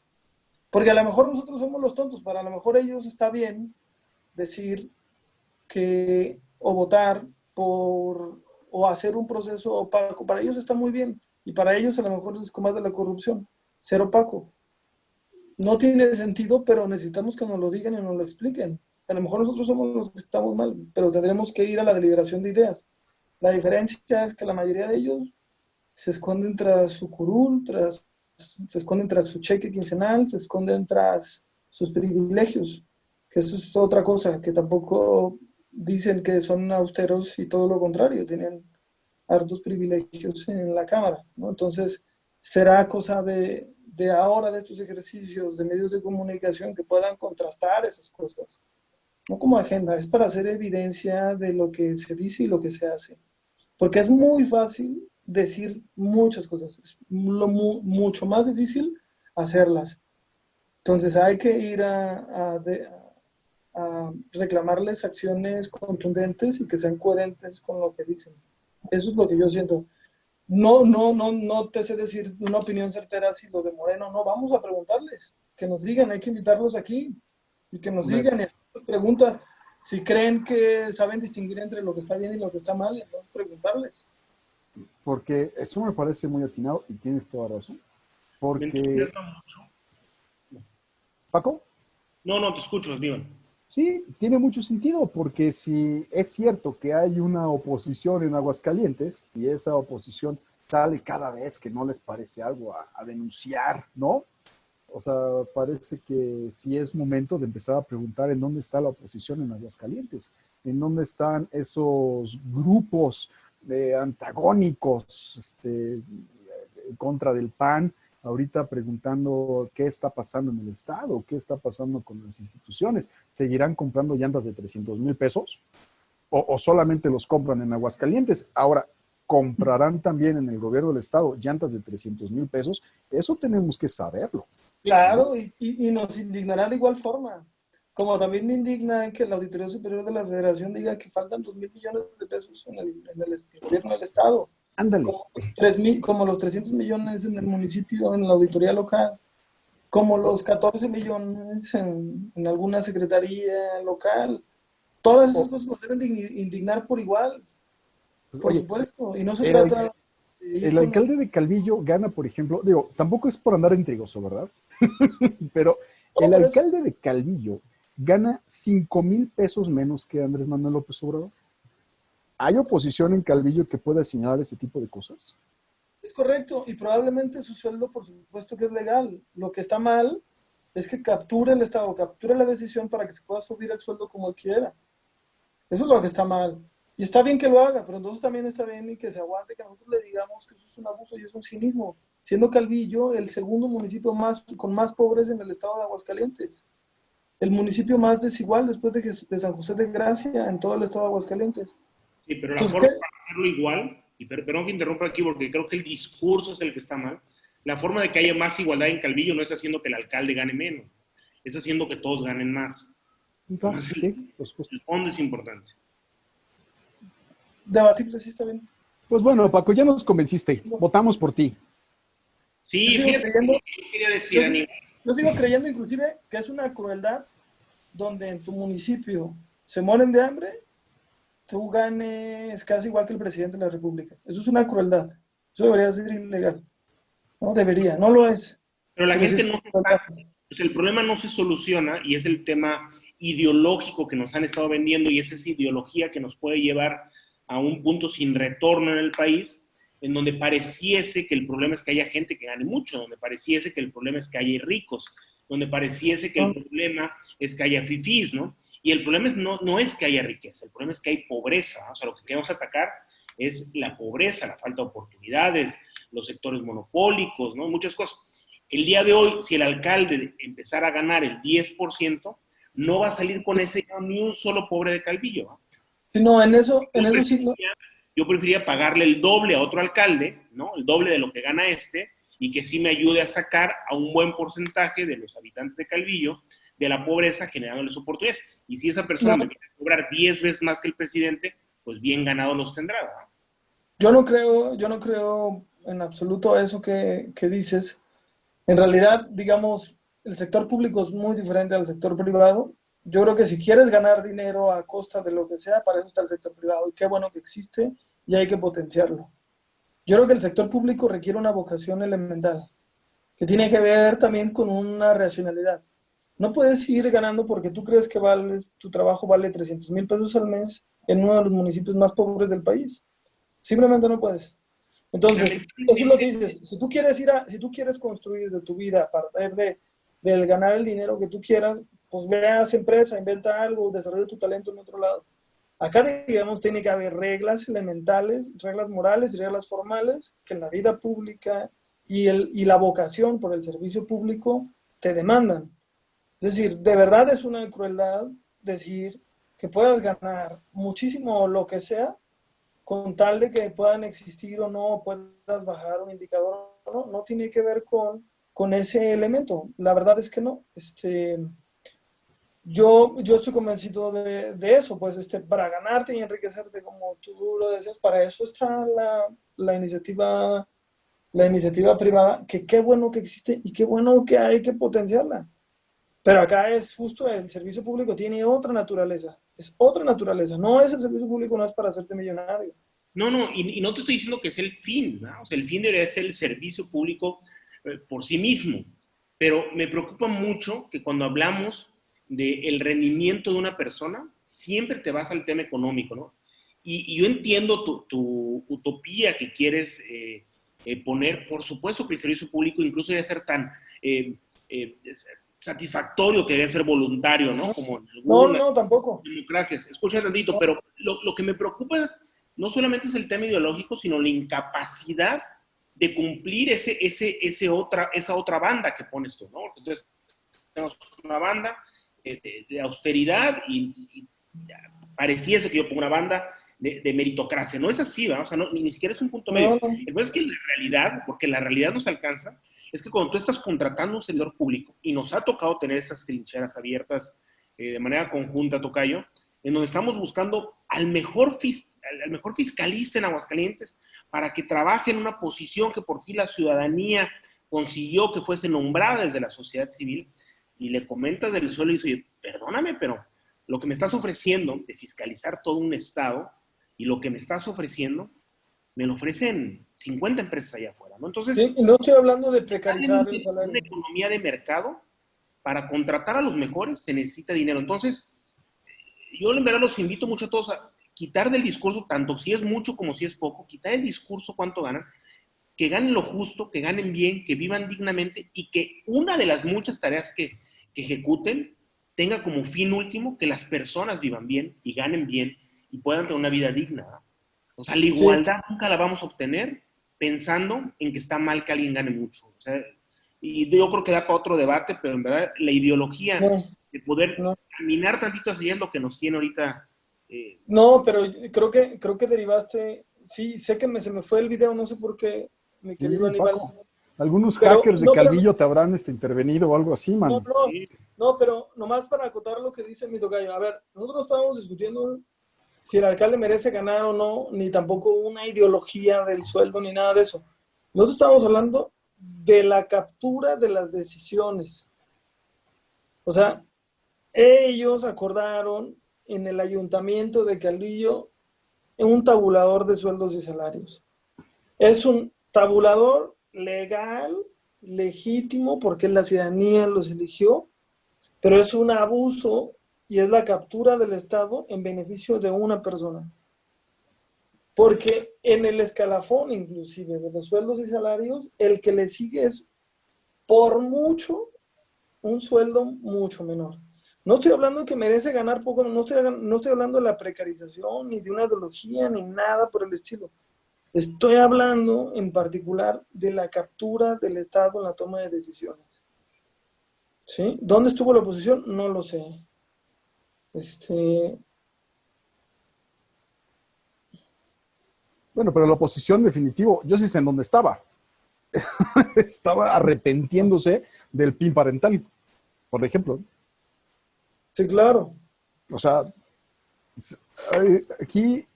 Porque a lo mejor nosotros somos los tontos, para a lo mejor ellos está bien decir que o votar por o hacer un proceso opaco, para ellos está muy bien y para ellos a lo mejor es como más de la corrupción, ser opaco. No tiene sentido, pero necesitamos que nos lo digan y nos lo expliquen. A lo mejor nosotros somos los que estamos mal, pero tendremos que ir a la deliberación de ideas. La diferencia es que la mayoría de ellos se esconden tras su curul, se esconden tras su cheque quincenal, se esconden tras sus privilegios, que eso es otra cosa, que tampoco dicen que son austeros y todo lo contrario, tienen hartos privilegios en la Cámara, ¿no? Entonces, será cosa de ahora, de estos ejercicios de medios de comunicación que puedan contrastar esas cosas. No como agenda, es para hacer evidencia de lo que se dice y lo que se hace. Porque es muy fácil decir muchas cosas, es mucho más difícil hacerlas. Entonces hay que ir a reclamarles acciones contundentes y que sean coherentes con lo que dicen. Eso es lo que yo siento. No te sé decir una opinión certera si lo de Moreno, no, vamos a preguntarles, que nos digan, hay que invitarlos aquí y que nos digan y hacer preguntas. Si creen que saben distinguir entre lo que está bien y lo que está mal, entonces preguntarles. Porque eso me parece muy atinado y tienes toda razón. Porque... ¿Paco? No, te escucho, Aníbal. Sí, tiene mucho sentido, porque si es cierto que hay una oposición en Aguascalientes y esa oposición sale cada vez que no les parece algo a denunciar, ¿no? O sea, parece que sí es momento de empezar a preguntar en dónde está la oposición en Aguascalientes, en dónde están esos grupos antagónicos en contra del PAN, ahorita preguntando qué está pasando en el Estado, qué está pasando con las instituciones. ¿Seguirán comprando llantas de 300,000 pesos? ¿O solamente los compran en Aguascalientes? Ahora, ¿comprarán también en el gobierno del Estado llantas de 300,000 pesos? Eso tenemos que saberlo, ¿no? Claro, y nos indignará de igual forma. Como también me indigna que la Auditoría Superior de la Federación diga que faltan 2.000 millones de pesos en el gobierno del Estado, Ándale. como los 300 millones en el municipio, en la auditoría local, como los 14 millones en alguna secretaría local. Todas esas O- cosas nos deben de indignar por igual, por Oye, supuesto. Y no se el, trata de ir el con... alcalde de Calvillo gana, por ejemplo, digo, tampoco es por andar intrigoso, ¿verdad? Pero No, el por eso alcalde de Calvillo gana 5,000 pesos menos que Andrés Manuel López Obrador. ¿Hay oposición en Calvillo que pueda señalar ese tipo de cosas? es correcto. Y probablemente su sueldo, por supuesto que es legal. Lo que está mal es que capture el Estado, capture la decisión para que se pueda subir el sueldo como él quiera. Eso es lo que está mal. Y está bien que lo haga, pero entonces también está bien y que se aguante que nosotros le digamos que eso es un abuso y es un cinismo, siendo Calvillo el segundo municipio con más pobres en el estado de Aguascalientes, el municipio más desigual después de San José de Gracia en todo el estado de Aguascalientes. Sí, pero la Entonces, forma ¿qué? para hacerlo igual, y perdón que interrumpa aquí porque creo que el discurso es el que está mal, la forma de que haya más igualdad en Calvillo no es haciendo que el alcalde gane menos, es haciendo que todos ganen más. Entonces, Sí, por supuesto. el fondo es importante. Debatible, sí está bien. Pues bueno, Paco, ya nos convenciste. Votamos por ti. Yo Sí, sigo fíjate, creyendo, yo quería decir, yo, si- Aníbal, yo sigo creyendo inclusive que es una crueldad donde en tu municipio se mueren de hambre, tú ganes casi igual que el presidente de la República. Eso es una crueldad. Eso debería ser ilegal. No debería, no lo es. pero la Pero sí gente es no una se crueldad. está, pues el problema no se soluciona y es el tema ideológico que nos han estado vendiendo y es esa ideología que nos puede llevar a un punto sin retorno en el país, en donde pareciese que el problema es que haya gente que gane mucho, donde pareciese que el problema es que haya ricos, donde pareciese que el No, problema es que haya fifís, ¿no? Y el problema no es que haya riqueza, el problema es que hay pobreza, ¿no? O sea, lo que queremos atacar es la pobreza, la falta de oportunidades, los sectores monopólicos, ¿no? Muchas cosas. El día de hoy, si el alcalde empezara a ganar el 10%, no va a salir con ese ni un solo pobre de Calvillo, ¿no? sí, no, en Yo eso sí, no. preferiría, yo preferiría pagarle el doble a otro alcalde, ¿no? El doble de lo que gana este, y que sí me ayude a sacar a un buen porcentaje de los habitantes de Calvillo de la pobreza, generándoles oportunidades. Y si esa persona No, me quiere cobrar 10 veces más que el presidente, pues bien ganado los tendrá, ¿no? yo no creo en absoluto eso que dices. En realidad, digamos, el sector público es muy diferente al sector privado. Yo creo que si quieres ganar dinero a costa de lo que sea, para eso está el sector privado. Y qué bueno que existe y hay que potenciarlo. Yo creo que el sector público requiere una vocación elemental, que tiene que ver también con una racionalidad. No puedes ir ganando porque tú crees que tu trabajo vale 300,000 pesos al mes en uno de los municipios más pobres del país. Simplemente no puedes. O sea, Entonces, eso es lo que dices. Si tú quieres construir de tu vida a partir del ganar el dinero que tú quieras, pues veas empresa, inventa algo, desarrolla tu talento en otro lado. Acá, digamos, tiene que haber reglas elementales, reglas morales y reglas formales que en la vida pública y la vocación por el servicio público te demandan. Es decir, de verdad es una crueldad decir que puedas ganar muchísimo lo que sea con tal de que puedan existir o no, puedas bajar un indicador o no, no tiene que ver con ese elemento. La verdad es que no. Yo estoy convencido de eso, pues para ganarte y enriquecerte como tú lo deseas, para eso está la iniciativa privada, que qué bueno que existe y qué bueno que hay que potenciarla. Pero acá es justo el servicio público tiene otra naturaleza, es otra naturaleza, no es el servicio público, no es para hacerte millonario. No, y no te estoy diciendo que es el fin, ¿no? O sea, el fin debería ser el servicio público por sí mismo. Pero me preocupa mucho que cuando hablamos del rendimiento de una persona, siempre te vas al tema económico, ¿no? Y yo entiendo tu utopía que quieres poner, por supuesto que el servicio público incluso debe ser tan satisfactorio que debe ser voluntario, ¿no? Como en No, tampoco. democracias. Escucha tantito, pero lo que me preocupa no solamente es el tema ideológico, sino la incapacidad de cumplir esa otra banda que pones tú, ¿no? Entonces, tenemos una banda de austeridad y pareciese que yo pongo una banda de meritocracia. No es así, ¿verdad? O sea, ni siquiera es un punto medio. El problema es que la realidad, porque la realidad nos alcanza, es que cuando tú estás contratando un servidor público, y nos ha tocado tener esas trincheras abiertas de manera conjunta, Tocayo, en donde estamos buscando al mejor fiscalista en Aguascalientes para que trabaje en una posición que por fin la ciudadanía consiguió que fuese nombrada desde la sociedad civil, y le comentas del suelo y dice, oye, perdóname, pero lo que me estás ofreciendo de fiscalizar todo un estado y lo que me estás ofreciendo, me lo ofrecen 50 empresas allá afuera, ¿no? Entonces, sí, y no estoy hablando de precarizar el salario. una economía de mercado, para contratar a los mejores se necesita dinero. Entonces, yo en verdad los invito mucho a todos a quitar del discurso, tanto si es mucho como si es poco, quitar el discurso cuánto ganan, que ganen lo justo, que ganen bien, que vivan dignamente y que una de las muchas tareas que ejecuten tenga como fin último que las personas vivan bien y ganen bien y puedan tener una vida digna, ¿no? O sea, la igualdad nunca la vamos a obtener pensando en que está mal que alguien gane mucho. O sea, y yo creo que da para otro debate, pero en verdad la ideología de poder caminar tantito así es lo que nos tiene ahorita. No, pero creo que derivaste. Sí, sé que se me fue el video, no sé por qué, mi querido Aníbal. Paco, algunos hackers de Calvillo te habrán intervenido o algo así, man. No, pero nomás para acotar lo que dice mi tocayo. A ver, nosotros no estábamos discutiendo si el alcalde merece ganar o no, ni tampoco una ideología del sueldo, ni nada de eso. Nosotros estábamos hablando de la captura de las decisiones. O sea, ellos acordaron en el ayuntamiento de Calvillo en un tabulador de sueldos y salarios. Es un tabulador legal, legítimo, porque la ciudadanía los eligió, pero es un abuso y es la captura del Estado en beneficio de una persona. Porque en el escalafón, inclusive, de los sueldos y salarios, el que le sigue es, por mucho, un sueldo mucho menor. No estoy hablando de que merece ganar poco, no estoy hablando de la precarización, ni de una ideología, ni nada por el estilo. Estoy hablando en particular de la captura del Estado en la toma de decisiones. ¿Sí? ¿Dónde estuvo la oposición? No lo sé. Bueno, pero la oposición, definitivo, yo sí sé en dónde estaba. Estaba arrepintiéndose del PIN parental, por ejemplo. Sí, claro. O sea, aquí...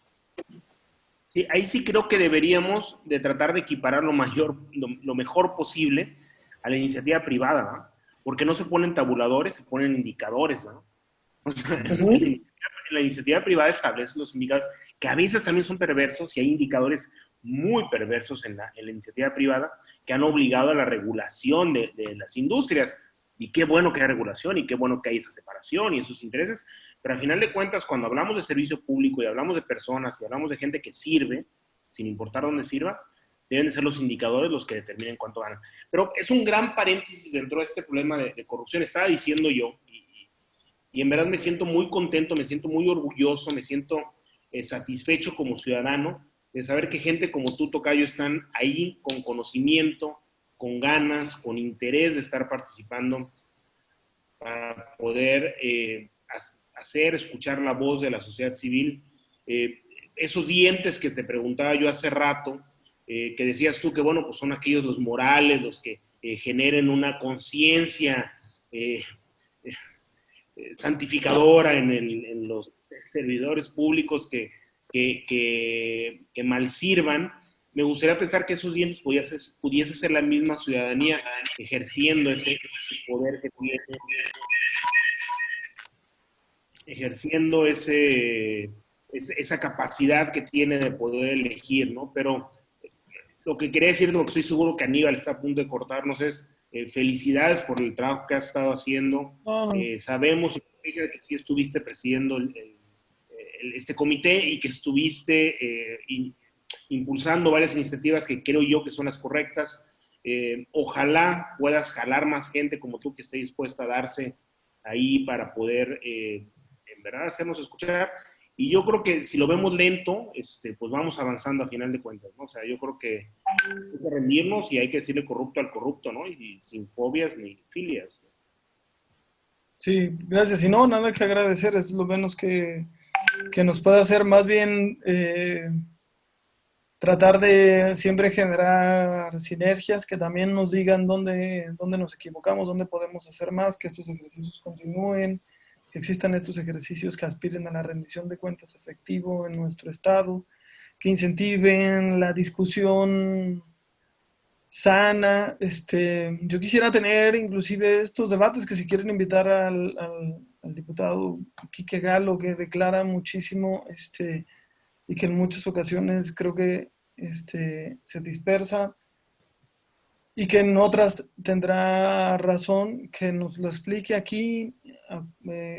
Sí, ahí sí creo que deberíamos de tratar de equiparar lo mejor posible a la iniciativa privada, ¿no? Porque no se ponen tabuladores, se ponen indicadores, ¿no? O sea, la iniciativa privada establece los indicadores, que a veces también son perversos, y hay indicadores muy perversos en la iniciativa privada que han obligado a la regulación de las industrias. Y qué bueno que hay regulación y qué bueno que hay esa separación y esos intereses, pero al final de cuentas, cuando hablamos de servicio público y hablamos de personas y hablamos de gente que sirve, sin importar dónde sirva, deben de ser los indicadores los que determinen cuánto ganan. Pero es un gran paréntesis dentro de este problema de corrupción. Estaba diciendo yo, y en verdad me siento muy contento, me siento muy orgulloso, me siento satisfecho como ciudadano de saber que gente como tú, Tocayo, están ahí con conocimiento, con ganas, con interés de estar participando para poder escuchar la voz de la sociedad civil. Esos dientes que te preguntaba yo hace rato, que decías tú que, bueno, pues son aquellos los morales, los que generen una conciencia santificadora en los servidores públicos que mal sirvan. Me gustaría pensar que esos dientes pudiese ser la misma ciudadanía ejerciendo ese poder que tiene, ejerciendo esa capacidad que tiene de poder elegir, ¿no? Pero lo que quería decir, lo que estoy seguro que Aníbal está a punto de cortarnos, es Felicidades por el trabajo que has estado haciendo. No, Sabemos que sí estuviste presidiendo este comité y que estuviste impulsando varias iniciativas que creo yo que son las correctas. Ojalá puedas jalar más gente como tú que esté dispuesta a darse ahí para poder, en verdad, hacernos escuchar. Y yo creo que si lo vemos lento, pues vamos avanzando a final de cuentas, ¿no? O sea, yo creo que hay que rendirnos y hay que decirle corrupto al corrupto, ¿no? Y sin fobias ni filias. sí, gracias. Y no, nada que agradecer, es lo menos que nos puede hacer, más bien tratar de siempre generar sinergias que también nos digan dónde nos equivocamos, dónde podemos hacer más, que estos ejercicios continúen, que existan estos ejercicios que aspiren a la rendición de cuentas efectivo en nuestro estado, que incentiven la discusión sana. Yo quisiera tener inclusive estos debates, que si quieren invitar al diputado Quique Galo, que declara muchísimo, y que en muchas ocasiones creo que se dispersa y que en otras tendrá razón, que nos lo explique aquí.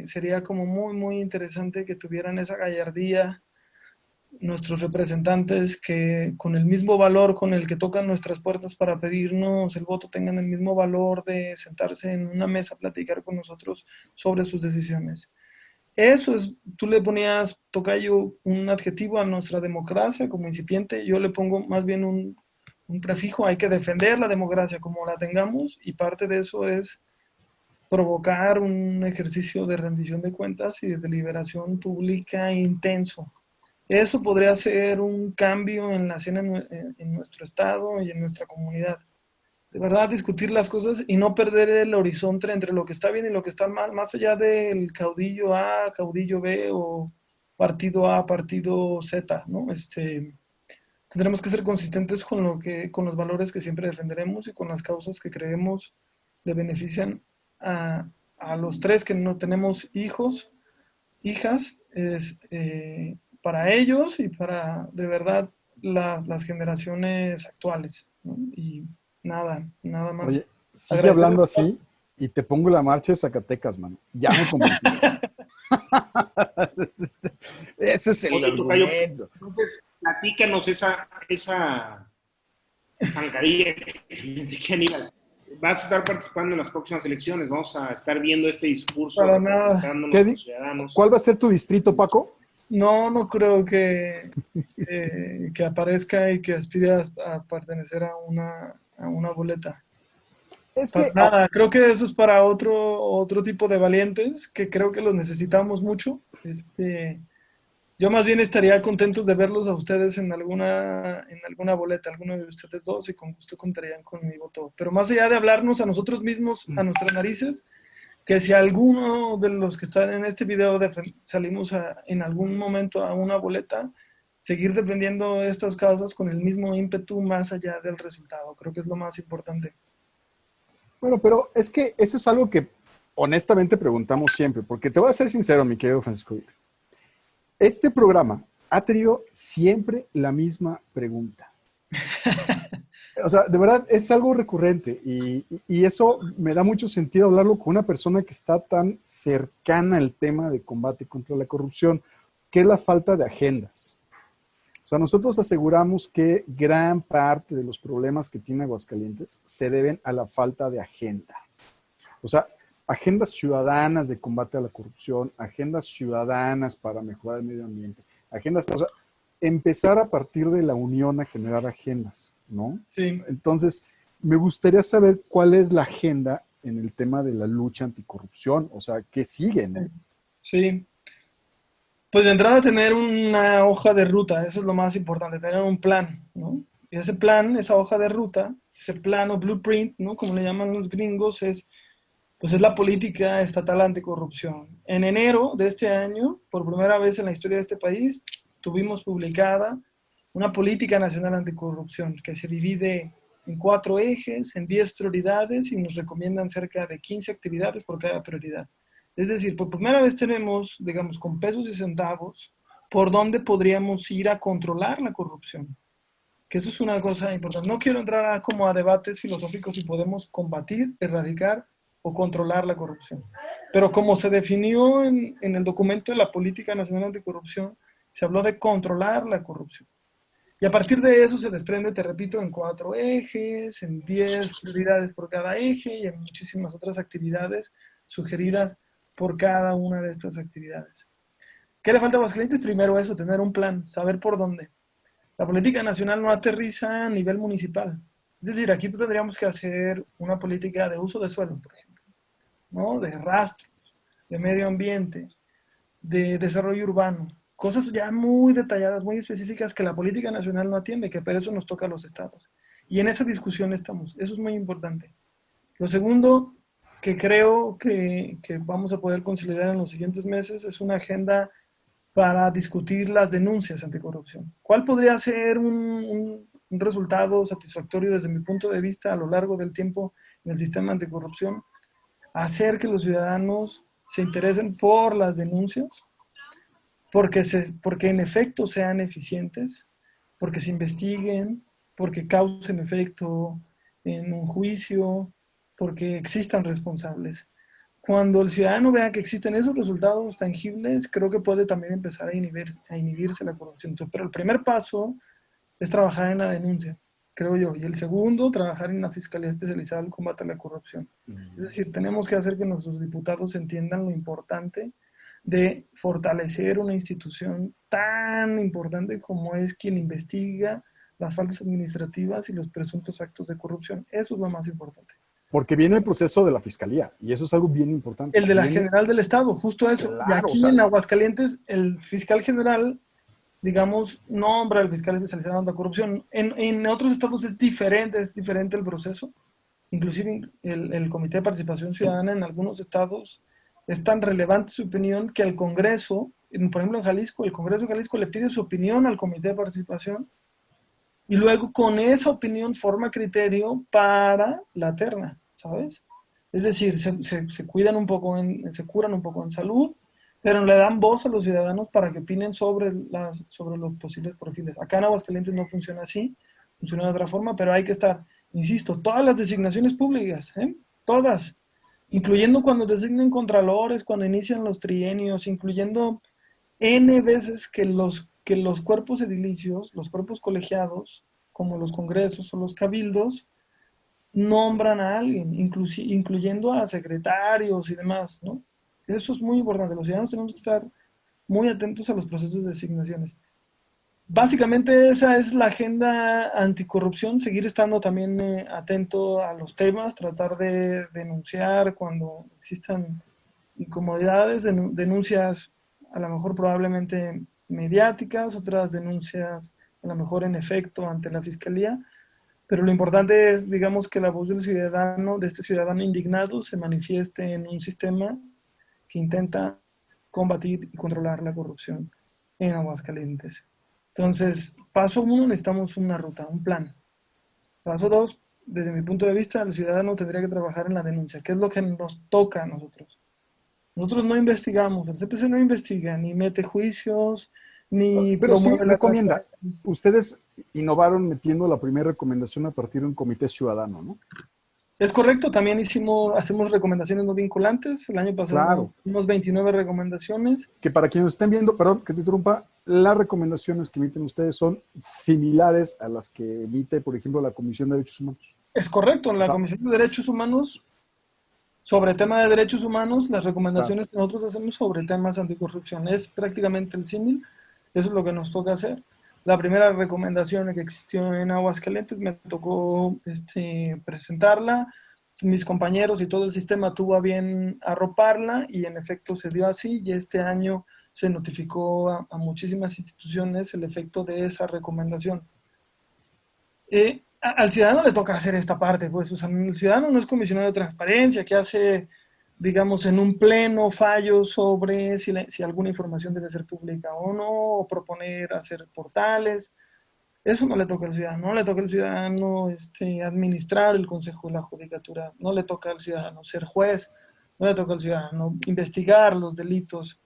Sería como muy, muy interesante que tuvieran esa gallardía nuestros representantes, que con el mismo valor con el que tocan nuestras puertas para pedirnos el voto, tengan el mismo valor de sentarse en una mesa a platicar con nosotros sobre sus decisiones. Eso es, tú le ponías, tocayo, un adjetivo a nuestra democracia como incipiente, yo le pongo más bien un prefijo. Hay que defender la democracia como la tengamos, y parte de eso es provocar un ejercicio de rendición de cuentas y de deliberación pública intenso. Eso podría ser un cambio en la escena en nuestro estado y en nuestra comunidad. De verdad, discutir las cosas y no perder el horizonte entre lo que está bien y lo que está mal, más allá del caudillo A, caudillo B o partido A, partido Z, ¿no? Tendremos que ser consistentes con los valores que siempre defenderemos y con las causas que creemos le benefician a los tres que no tenemos hijos, hijas, para ellos y para, de verdad, las generaciones actuales, ¿no? Y nada más. Oye, sigue hablando así y te pongo la marcha de Zacatecas, mano. Ya me convenciste. Ese es el argumento. Entonces, platícanos esa zancadilla que Aníbal. Vas a estar participando en las próximas elecciones, vamos a estar viendo este discurso representándonos a los ciudadanos. ¿Cuál va a ser tu distrito, Paco? No creo que aparezca y que aspire a pertenecer a una boleta. Nada, creo que eso es para otro tipo de valientes, que creo que los necesitamos mucho. Yo más bien estaría contento de verlos a ustedes en alguna boleta, alguno de ustedes dos, y con gusto contarían con mi voto. Pero más allá de hablarnos a nosotros mismos, a nuestras narices, que si alguno de los que están en este video salimos en algún momento a una boleta, seguir defendiendo estas causas con el mismo ímpetu más allá del resultado. Creo que es lo más importante. Bueno, pero es que eso es algo que honestamente preguntamos siempre, porque te voy a ser sincero, mi querido Francisco. Este programa ha tenido siempre la misma pregunta. O sea, de verdad es algo recurrente y eso me da mucho sentido hablarlo con una persona que está tan cercana al tema de combate contra la corrupción, que es la falta de agendas. O sea, nosotros aseguramos que gran parte de los problemas que tiene Aguascalientes se deben a la falta de agenda. O sea, agendas ciudadanas de combate a la corrupción, agendas ciudadanas para mejorar el medio ambiente, agendas, o sea, empezar a partir de la unión a generar agendas, ¿no? Sí. Entonces, me gustaría saber cuál es la agenda en el tema de la lucha anticorrupción, o sea, ¿qué sigue, no? Sí. Pues de entrada tener una hoja de ruta, eso es lo más importante, tener un plan, ¿no? Y ese plan, esa hoja de ruta, ese plan o blueprint, ¿no? Como le llaman los gringos, es la política estatal anticorrupción. En enero de este año, por primera vez en la historia de este país, tuvimos publicada una política nacional anticorrupción que se divide en 4 ejes, en 10 prioridades, y nos recomiendan cerca de 15 actividades por cada prioridad. Es decir, por primera vez tenemos, digamos, con pesos y centavos, por dónde podríamos ir a controlar la corrupción. que eso es una cosa importante. No quiero entrar como a debates filosóficos si podemos combatir, erradicar o controlar la corrupción. Pero como se definió en el documento de la Política Nacional Anticorrupción, se habló de controlar la corrupción. Y a partir de eso se desprende, te repito, en 4 ejes, en 10 prioridades por cada eje y en muchísimas otras actividades sugeridas por cada una de estas actividades. ¿Qué le falta a Aguascalientes? Primero eso, tener un plan, saber por dónde. La política nacional no aterriza a nivel municipal. Es decir, aquí tendríamos que hacer una política de uso de suelo, por ejemplo, ¿no? De rastros, de medio ambiente, de desarrollo urbano. Cosas ya muy detalladas, muy específicas que la política nacional no atiende, que por eso nos toca a los estados. Y en esa discusión estamos. Eso es muy importante. Lo segundo que creo que vamos a poder consolidar en los siguientes meses es una agenda para discutir las denuncias anticorrupción. ¿Cuál podría ser un resultado satisfactorio desde mi punto de vista a lo largo del tiempo en el sistema anticorrupción? Hacer que los ciudadanos se interesen por las denuncias, porque en efecto sean eficientes, porque se investiguen, porque causen efecto en un juicio, porque existan responsables. Cuando el ciudadano vea que existen esos resultados tangibles, creo que puede también empezar a inhibirse la corrupción. Pero el primer paso es trabajar en la denuncia, creo yo. Y el segundo, trabajar en una fiscalía especializada al combate a la corrupción. Es decir, tenemos que hacer que nuestros diputados entiendan lo importante de fortalecer una institución tan importante como es quien investiga las faltas administrativas y los presuntos actos de corrupción. Eso es lo más importante. Porque viene el proceso de la fiscalía, y eso es algo bien importante. El de la General del Estado, justo eso. Claro, y aquí en Aguascalientes, el fiscal general, digamos, nombra al fiscal especializado en la corrupción. En otros estados es diferente el proceso. Inclusive el Comité de Participación Ciudadana en algunos estados es tan relevante su opinión que el Congreso, por ejemplo en Jalisco, el Congreso de Jalisco le pide su opinión al Comité de Participación y luego con esa opinión forma criterio para la terna, ¿sabes? Es decir, se cuidan un poco, se curan un poco en salud, pero le dan voz a los ciudadanos para que opinen sobre los posibles perfiles. Acá en Aguascalientes no funciona así, funciona de otra forma, pero hay que estar, insisto, todas las designaciones públicas, todas, incluyendo cuando designen contralores, cuando inician los trienios, incluyendo N veces que los cuerpos edilicios, los cuerpos colegiados, como los congresos o los cabildos, nombran a alguien, incluyendo a secretarios y demás, ¿no? Eso es muy importante. Los ciudadanos tenemos que estar muy atentos a los procesos de designaciones. Básicamente esa es la agenda anticorrupción, seguir estando también atento a los temas, tratar de denunciar cuando existan incomodidades, denuncias a lo mejor probablemente mediáticas, otras denuncias a lo mejor en efecto ante la fiscalía, pero lo importante es, digamos, que la voz del ciudadano, de este ciudadano indignado, se manifieste en un sistema que intenta combatir y controlar la corrupción en Aguascalientes. Entonces, paso 1, necesitamos una ruta, un plan. Paso 2, desde mi punto de vista, el ciudadano tendría que trabajar en la denuncia, que es lo que nos toca a nosotros. Nosotros no investigamos, el CPC no investiga, ni mete juicios, ni pero sí promueve recomienda. Ustedes innovaron metiendo la primera recomendación a partir de un comité ciudadano, ¿no? Es correcto, también hacemos recomendaciones no vinculantes. El año pasado hicimos 29 recomendaciones. Que para quienes estén viendo, perdón que te interrumpa, las recomendaciones que emiten ustedes son similares a las que emite, por ejemplo, la Comisión de Derechos Humanos. Es correcto, la Comisión de Derechos Humanos, sobre tema de derechos humanos, las recomendaciones que nosotros hacemos sobre temas anticorrupción es prácticamente el símil, eso es lo que nos toca hacer. La primera recomendación que existió en Aguascalientes me tocó presentarla, mis compañeros y todo el sistema tuvo a bien arroparla y en efecto se dio así y este año se notificó a muchísimas instituciones el efecto de esa recomendación. Al ciudadano le toca hacer esta parte, pues, o sea, el ciudadano no es comisionado de transparencia que hace, digamos, en un pleno fallos sobre si alguna información debe ser pública o no, o proponer hacer portales. Eso no le toca al ciudadano, no le toca al ciudadano administrar el Consejo de la Judicatura, no le toca al ciudadano ser juez, no le toca al ciudadano investigar los delitos,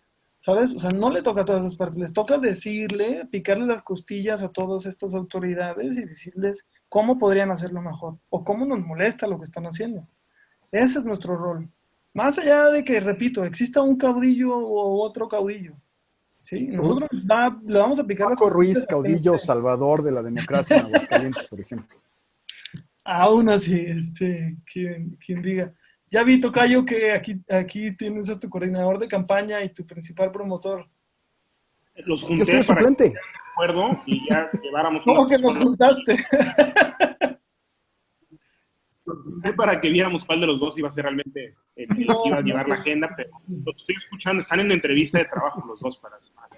¿sabes? O sea, no le toca a todas esas partes, les toca decirle, picarle las costillas a todas estas autoridades y decirles cómo podrían hacerlo mejor o cómo nos molesta lo que están haciendo. Ese es nuestro rol. Más allá de que, repito, exista un caudillo u otro caudillo, ¿sí? Nosotros le vamos a picar las Paco Ruiz, costillas a caudillo gente. salvador de la democracia en Aguascalientes, por ejemplo. Aún así, quien diga. Ya vi, tocayo, que aquí tienes a tu coordinador de campaña y tu principal promotor. Los Yo junté soy el para que suplente. estuvieran de acuerdo y ya lleváramos ¿Cómo una que nos persona. juntaste? Los junté para que viéramos cuál de los dos iba a ser realmente el que iba a llevar la agenda, pero los estoy escuchando, están en entrevista de trabajo los dos para semana.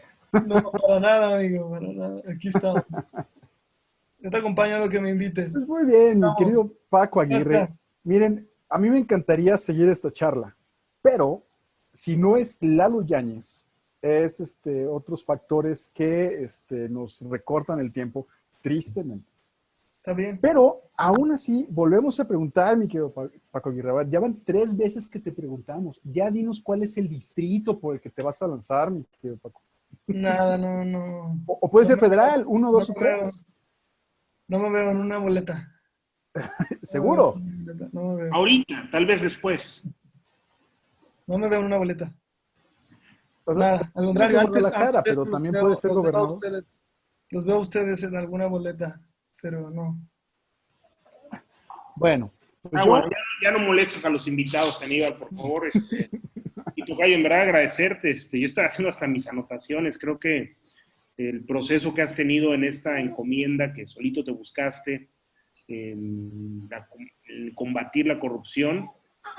No, para nada, amigo, para nada. Aquí estamos. Yo te acompaño a lo que me invites. Pues muy bien, mi Vamos. querido Paco Ya Aguirre. está. Miren, a mí me encantaría seguir esta charla, pero si no es Lalo Yáñez, es otros factores que nos recortan el tiempo, tristemente. Está bien. Pero aún así, volvemos a preguntar, mi querido Paco Aguirre. A ver, ya van 3 veces que te preguntamos. Ya dinos cuál es el distrito por el que te vas a lanzar, mi querido Paco. Nada, no. O puede ser No me federal, veo. 1, 2 No o me veo. 3. No me veo en una boleta. ¿Seguro? No me veo. Ahorita, tal vez después. No me veo en una boleta. O sea, Nada, al es contrario, de antes Guadalajara, pero los también veo- puede ser los veo a gobernador. ustedes. Los veo a ustedes en alguna boleta, pero no. Bueno, pues Bueno, ya no molestes a los invitados, Aníbal, por favor. Y tocayo, en verdad agradecerte. Yo estoy haciendo hasta mis anotaciones. Creo que el proceso que has tenido en esta encomienda que solito te buscaste, en combatir la corrupción,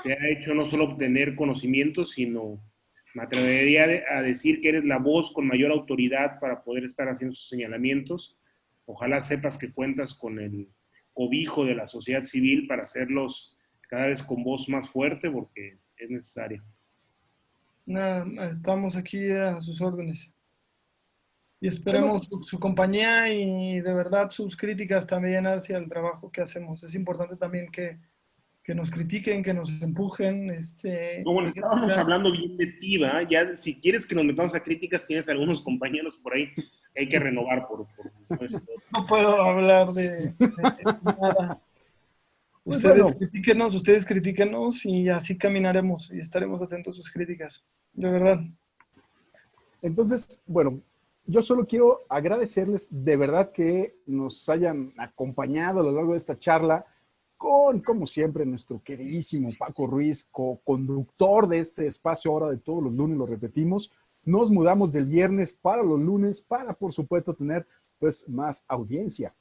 te ha hecho no solo obtener conocimientos, sino me atrevería a decir que eres la voz con mayor autoridad para poder estar haciendo sus señalamientos. Ojalá sepas que cuentas con el cobijo de la sociedad civil para hacerlos cada vez con voz más fuerte, porque es necesario. Nada, estamos aquí a sus órdenes. Y esperemos su compañía y de verdad sus críticas también hacia el trabajo que hacemos. Es importante también que nos critiquen, que nos empujen. No, bueno, estábamos hablando bien de ti, ¿va? Ya, si quieres que nos metamos a críticas, tienes algunos compañeros por ahí que hay que renovar No puedo hablar de nada. Pues Ustedes critíquenos y así caminaremos y estaremos atentos a sus críticas. De verdad. Entonces, bueno, yo solo quiero agradecerles de verdad que nos hayan acompañado a lo largo de esta charla con, como siempre, nuestro queridísimo Paco Ruiz, co-conductor de este espacio ahora de todos los lunes, lo repetimos. Nos mudamos del viernes para los lunes para, por supuesto, tener pues más audiencia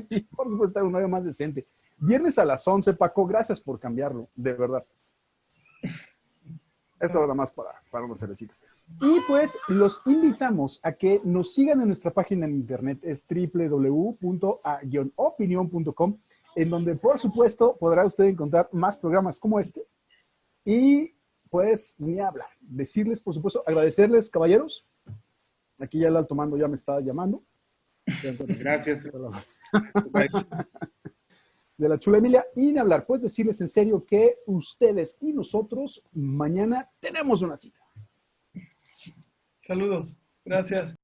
y, por supuesto, un horario más decente. Viernes a las 11, Paco, gracias por cambiarlo, de verdad. Eso nada más para unas cervecitas. Y pues los invitamos a que nos sigan en nuestra página en internet, es www.a-opinion.com, en donde por supuesto podrá usted encontrar más programas como este. Y pues ni hablar, decirles por supuesto, agradecerles, caballeros. Aquí ya el alto mando ya me está llamando. Gracias. De la chula Emilia, y ni hablar, pues decirles en serio que ustedes y nosotros mañana tenemos una cita. Saludos. Gracias.